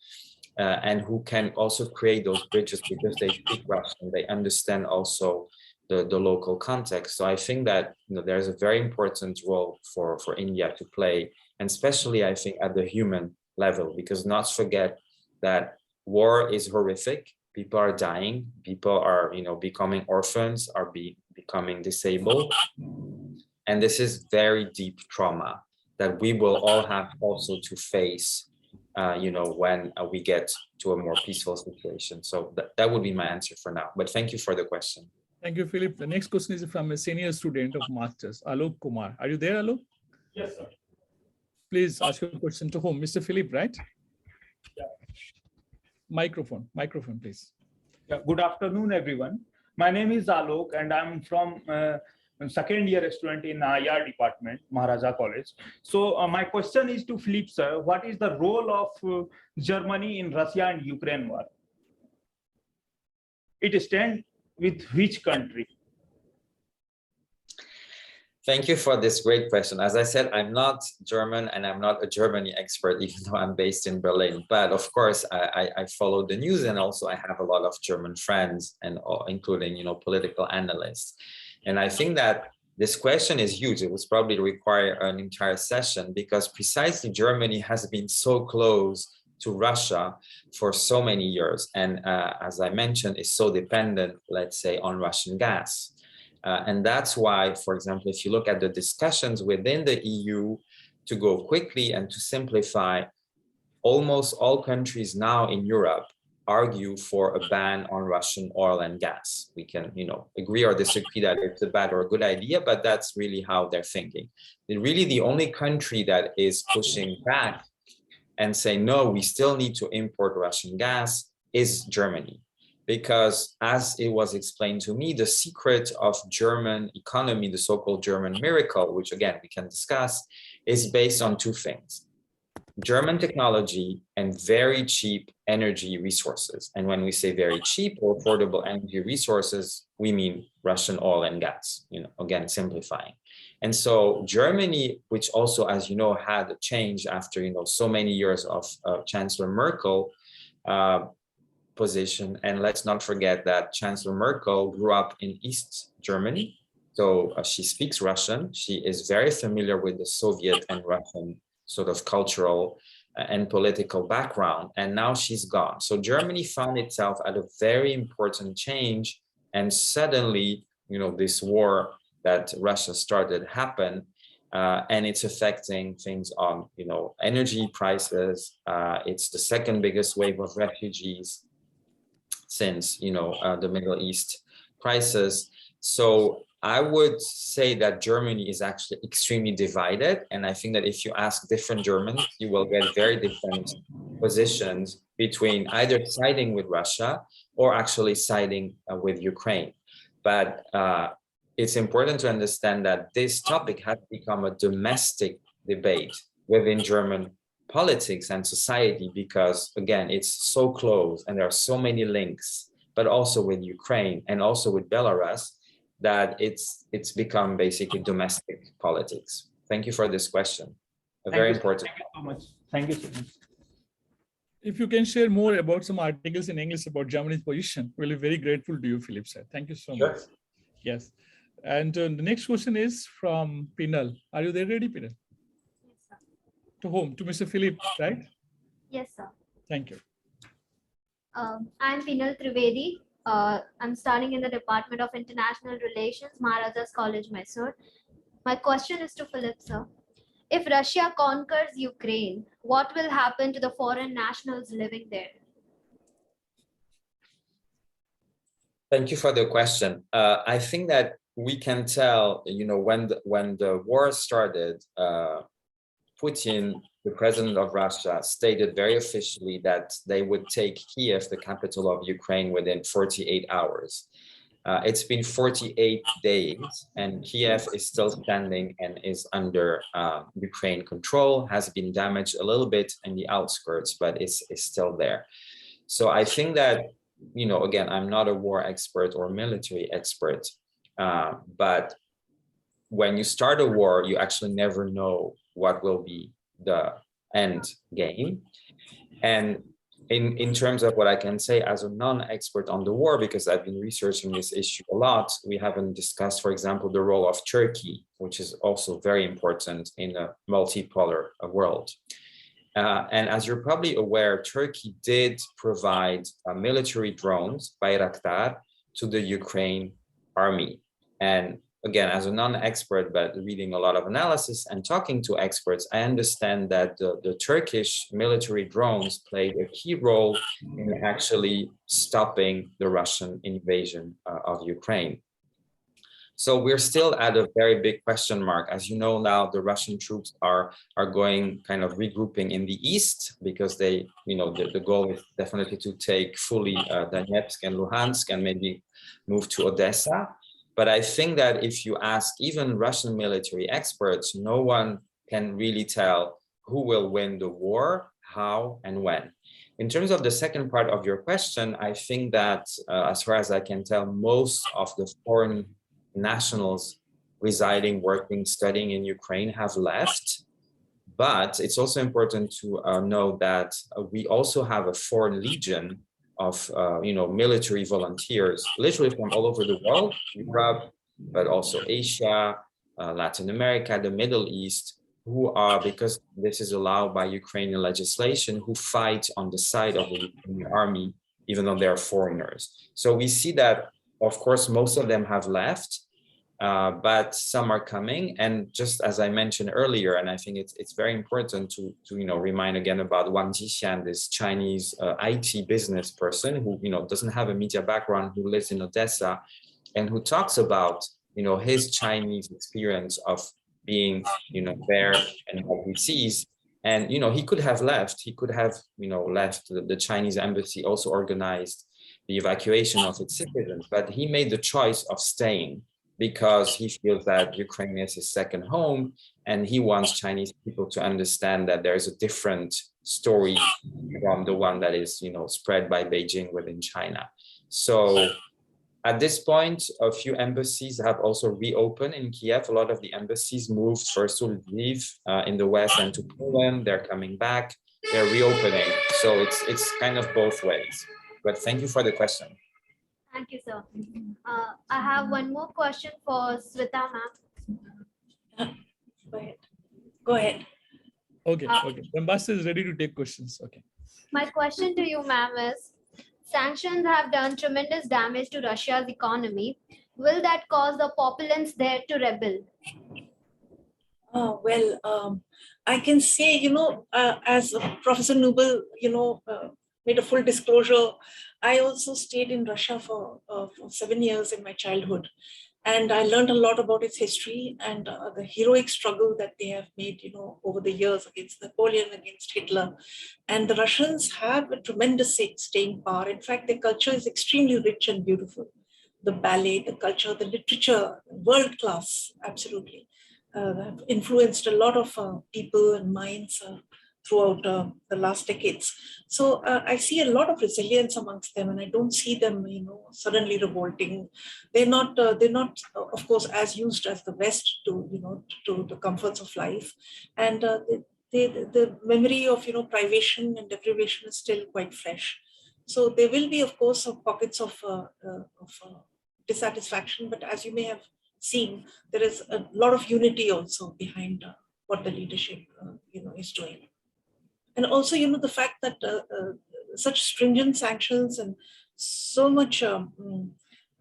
and who can also create those bridges because they speak Russian, they understand also the local context. So I think that there's a very important role for India to play, and especially I think at the human level, because not forget that war is horrific. People are dying, people are becoming orphans, are becoming disabled. And this is very deep trauma that we will all have also to face when we get to a more peaceful situation. So that would be my answer for now. But thank you for the question. Thank you, Philip. The next question is from a senior student of Masters, Alok Kumar. Are you there, Alok? Yes, sir. Please ask your question to whom? Mr. Philip, right? Yeah. Microphone, please. Yeah. Good afternoon, everyone. My name is Alok, and I'm from second year student in IR department, Maharaja College. So my question is to Philip, sir. What is the role of Germany in Russia and Ukraine war? It stands with which country? Thank you for this great question. As I said, I'm not German and I'm not a Germany expert, even though I'm based in Berlin. But of course, I follow the news, and also I have a lot of German friends, and including political analysts. And I think that this question is huge. It would probably require an entire session, because precisely Germany has been so close to Russia for so many years. And as I mentioned, is so dependent, let's say, on Russian gas. And that's why, for example, if you look at the discussions within the EU, to go quickly and to simplify, almost all countries now in Europe argue for a ban on Russian oil and gas. We can, agree or disagree that it's a bad or a good idea, but that's really how they're thinking. Really, the only country that is pushing back and saying, no, we still need to import Russian gas is Germany. Because as it was explained to me, the secret of German economy, the so-called German miracle, which again, we can discuss, is based on two things. German technology and very cheap energy resources. And when we say very cheap or affordable energy resources, we mean Russian oil and gas, again, simplifying. And so Germany, which also, as you know, had a change after, so many years of Chancellor Merkel position. And let's not forget that Chancellor Merkel grew up in East Germany. So she speaks Russian. She is very familiar with the Soviet and Russian sort of cultural and political background, and now she's gone. So Germany found itself at a very important change, and suddenly, this war that Russia started happened, and it's affecting things on, energy prices. It's the second biggest wave of refugees since, the Middle East crisis. So I would say that Germany is actually extremely divided. And I think that if you ask different Germans, you will get very different positions between either siding with Russia or actually siding with Ukraine. But it's important to understand that this topic has become a domestic debate within German politics and society because, again, it's so close and there are so many links, but also with Ukraine and also with Belarus, that it's become basically domestic politics. Thank you for this question. Very important. Thank you so much. Thank you so much. If you can share more about some articles in English about Germany's position, we'll be very grateful to you, Philip sir. Thank you so much. Yes. And the next question is from Pinal. Are you there ready, Pinal? Yes, sir. To whom? To Mr. Philip, right? Yes, sir. Thank you. I'm Pinal Trivedi. I'm studying in the Department of International Relations, Maharaja's College, Mysore. My question is to Philip, sir. If Russia conquers Ukraine, what will happen to the foreign nationals living there? Thank you for the question. I think that we can tell, when the war started, Putin, the president of Russia, stated very officially that they would take Kiev, the capital of Ukraine, within 48 hours. It's been 48 days and Kiev is still standing and is under Ukraine control, has been damaged a little bit in the outskirts, but it's still there. So I think that, again, I'm not a war expert or military expert, but when you start a war, you actually never know what will be the end game. And in terms of what I can say as a non-expert on the war, because I've been researching this issue a lot, we haven't discussed, for example, the role of Turkey, which is also very important in a multipolar world. And as you're probably aware, Turkey did provide military drones, Bayraktar, to the Ukraine army. And again, as a non-expert, but reading a lot of analysis and talking to experts, I understand that the Turkish military drones played a key role in actually stopping the Russian invasion of Ukraine. So we're still at a very big question mark. As you know now, the Russian troops are going kind of regrouping in the east because they, the goal is definitely to take fully Donetsk and Luhansk and maybe move to Odessa. But I think that if you ask even Russian military experts, no one can really tell who will win the war, how and when. In terms of the second part of your question, I think that as far as I can tell, most of the foreign nationals residing, working, studying in Ukraine have left. But it's also important to know that we also have a foreign legion of military volunteers, literally from all over the world, Europe, but also Asia, Latin America, the Middle East, who are, because this is allowed by Ukrainian legislation, who fight on the side of the Ukrainian army, even though they're foreigners. So we see that, of course, most of them have left, but some are coming. And just as I mentioned earlier, and I think it's very important to remind again about Wang Jixian, this Chinese IT business person who doesn't have a media background, who lives in Odessa, and who talks about his Chinese experience of being there and what he sees. And he could have left. He could have left. The Chinese embassy also organized the evacuation of its citizens, but he made the choice of staying. because he feels that Ukraine is his second home, and he wants Chinese people to understand that there is a different story from the one that is, spread by Beijing within China. So at this point, a few embassies have also reopened in Kiev. A lot of the embassies moved first to Lviv in the west and to Poland. They're coming back. They're reopening. So it's kind of both ways. But thank you for the question. Thank you, sir. I have one more question for Sweta ma'am. Go ahead. Go ahead. Okay, okay. The ambassador is ready to take questions. Okay. My question to you, ma'am, is sanctions have done tremendous damage to Russia's economy. Will that cause the populace there to rebel? I can say, as Professor Nubel, made a full disclosure, I also stayed in Russia for 7 years in my childhood. And I learned a lot about its history and the heroic struggle that they have made, over the years against Napoleon, against Hitler. And the Russians have a tremendous staying power. In fact, their culture is extremely rich and beautiful. The ballet, the culture, the literature, world class, absolutely. Have influenced a lot of people and minds throughout the last decades. So I see a lot of resilience amongst them, and I don't see them, suddenly revolting. They're not, of course, as used as the West to, to the comforts of life, and the memory of, privation and deprivation is still quite fresh. So there will be, of course, some pockets of dissatisfaction, but as you may have seen, there is a lot of unity also behind what the leadership, is doing. And also, the fact that such stringent sanctions and so much, how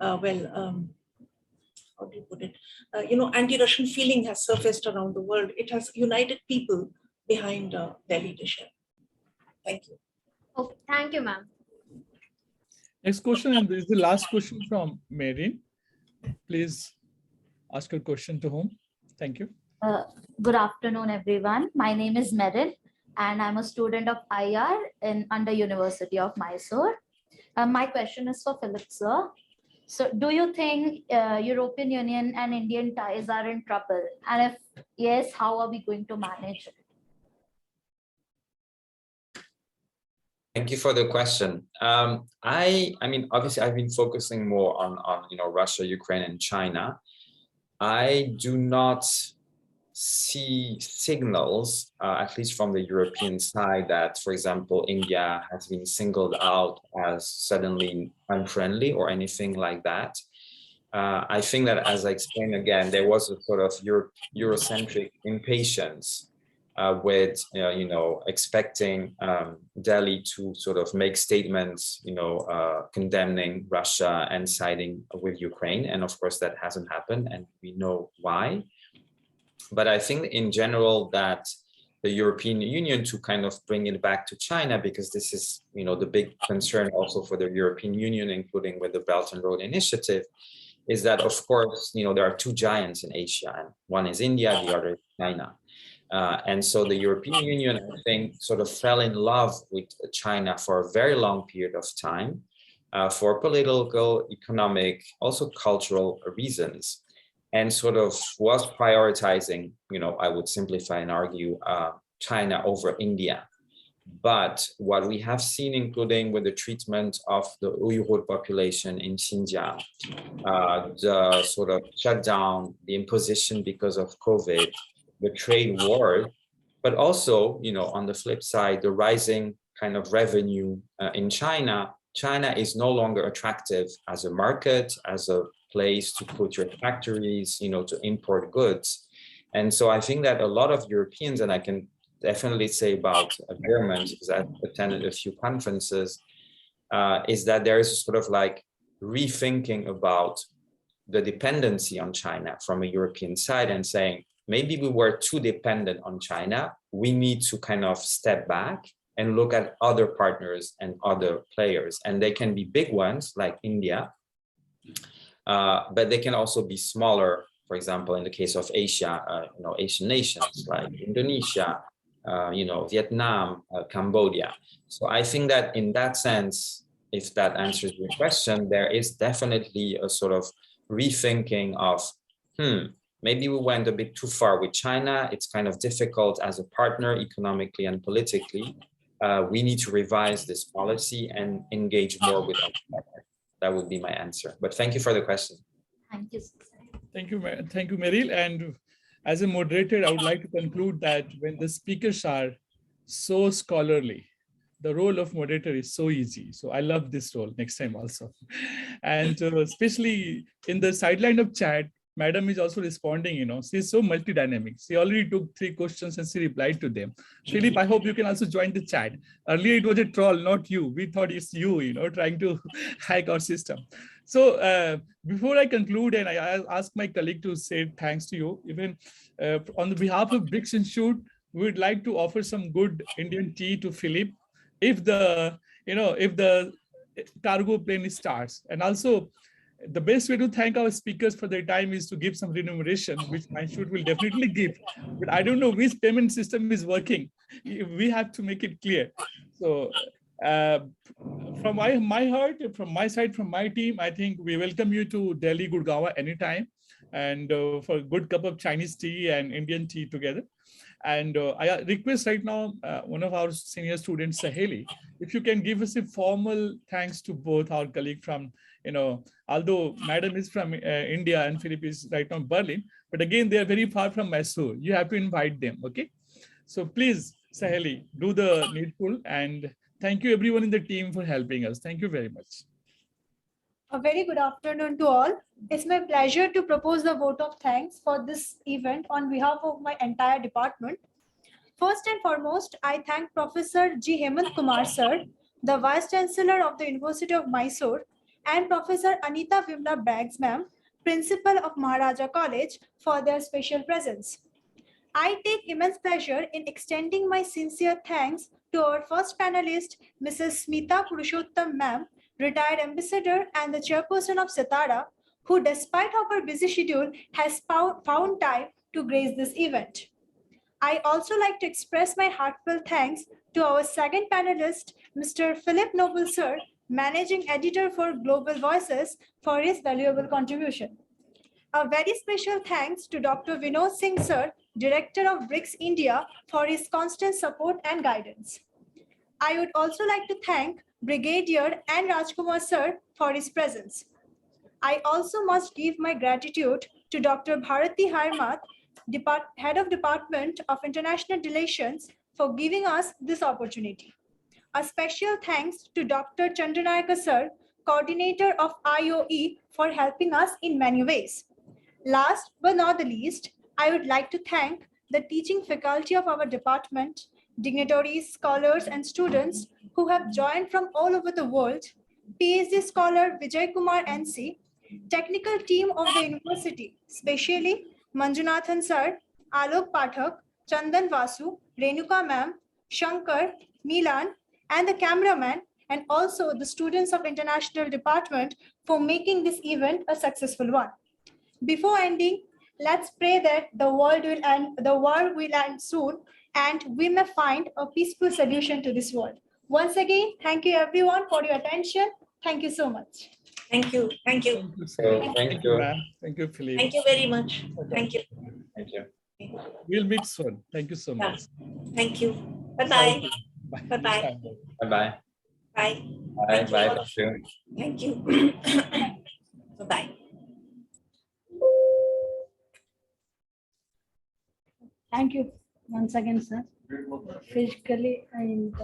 do you put it, anti-Russian feeling has surfaced around the world. It has united people behind their leadership. Thank you. Okay, thank you, ma'am. Next question, and this is the last question from Marin. Please ask your question to whom. Thank you. Good afternoon, everyone. My name is Merin, and I'm a student of IR under University of Mysore. My question is for Philip, sir. So do you think European Union and Indian ties are in trouble? And if yes, how are we going to manage it? Thank you for the question. I mean, obviously, I've been focusing more on Russia, Ukraine, and China. I do not see signals, at least from the European side, that, for example, India has been singled out as suddenly unfriendly or anything like that. I think that, as I explained again, there was a sort of Eurocentric impatience with, expecting Delhi to sort of make statements, condemning Russia and siding with Ukraine. And of course, that hasn't happened, and we know why. But I think in general that the European Union, to kind of bring it back to China, because this is, the big concern also for the European Union, including with the Belt and Road Initiative, is that, of course, there are two giants in Asia, and one is India, the other is China. And so the European Union, I think, sort of fell in love with China for a very long period of time, for political, economic, also cultural reasons, and sort of was prioritizing, I would simplify and argue, China over India. But what we have seen, including with the treatment of the Uyghur population in Xinjiang, the sort of shutdown, the imposition because of COVID, the trade war, but also, on the flip side, the rising kind of revenue in China. China is no longer attractive as a market, as a place to put your factories, to import goods. And so I think that a lot of Europeans, and I can definitely say about Germans, because I've attended a few conferences, is that there is sort of like rethinking about the dependency on China from a European side, and saying, maybe we were too dependent on China. We need to kind of step back and look at other partners and other players. And they can be big ones like India, but they can also be smaller. For example, in the case of Asia, Asian nations like Indonesia, Vietnam, Cambodia. So I think that in that sense, if that answers your question, there is definitely a sort of rethinking of, maybe we went a bit too far with China. It's kind of difficult as a partner economically and politically. We need to revise this policy and engage more with our partners. That would be my answer. But thank you for the question. Thank you. Thank you, Meryl. And as a moderator, I would like to conclude that when the speakers are so scholarly, the role of moderator is so easy. So I love this role next time also. And especially in the sideline of chat, Madam is also responding, she's so multi-dynamic. She already took 3 questions and she replied to them. Philip, I hope you can also join the chat. Earlier it was a troll, not you. We thought it's you, trying to hack our system. So before I conclude, and I ask my colleague to say thanks to you, even on the behalf of Brics Institute, we would like to offer some good Indian tea to Philip if the cargo plane starts. And also, the best way to thank our speakers for their time is to give some remuneration, which my institute will definitely give. But I don't know which payment system is working. We have to make it clear. So from my heart, from my side, from my team, I think we welcome you to Delhi, Gurgaon anytime, and for a good cup of Chinese tea and Indian tea together. And I request right now one of our senior students, Saheli, if you can give us a formal thanks to both our colleague from, although Madam is from India and Philip is right now in Berlin, but again, they are very far from Mysore. You have to invite them, okay? So please, Saheli, do the needful, and thank you everyone in the team for helping us. Thank you very much. A very good afternoon to all. It's my pleasure to propose the vote of thanks for this event on behalf of my entire department. First and foremost, I thank Professor G. Hemant Kumar Sir, the Vice Chancellor of the University of Mysore, and Professor Anita Vimla Braggs Ma'am, Principal of Maharaja College, for their special presence. I take immense pleasure in extending my sincere thanks to our first panelist, Mrs. Smita Purushottam Ma'am, retired ambassador and the chairperson of Satara, who despite of her busy schedule has found time to grace this event. I also like to express my heartfelt thanks to our second panelist, Mr. Philip Noble Sir, Managing Editor for Global Voices, for his valuable contribution. A very special thanks to Dr. Vinod Singh Sir, Director of Brics India, for his constant support and guidance. I would also like to thank Brigadier and Rajkumar Sir for his presence. I also must give my gratitude to Dr. Bharati Harmath, Head of Department of International Relations, for giving us this opportunity. A special thanks to Dr. Chandranayaka Sir, Coordinator of IOE, for helping us in many ways. Last but not the least, I would like to thank the teaching faculty of our department, dignitaries, scholars, and students who have joined from all over the world, PhD scholar Vijay Kumar NC, technical team of the university, especially Manjunathan Sir, Alok Pathak, Chandan Vasu, Renuka Ma'am, Shankar, Milan, and the cameraman, and also the students of International Department for making this event a successful one. Before ending, let's pray that the war will end soon, and we may find a peaceful solution to this world. Once again, thank you everyone for your attention. Thank you so much. Thank you. Thank you. Thank you. Thank you, Philip. Thank you very much. Thank you. Thank you. We'll meet soon. Thank you so Yeah. much. Thank you. Bye-bye. Bye. Bye-bye. Bye-bye. Bye. Bye. Thank Bye. you. Thank you. Thank you. Bye-bye. Thank you once again, sir. Physically and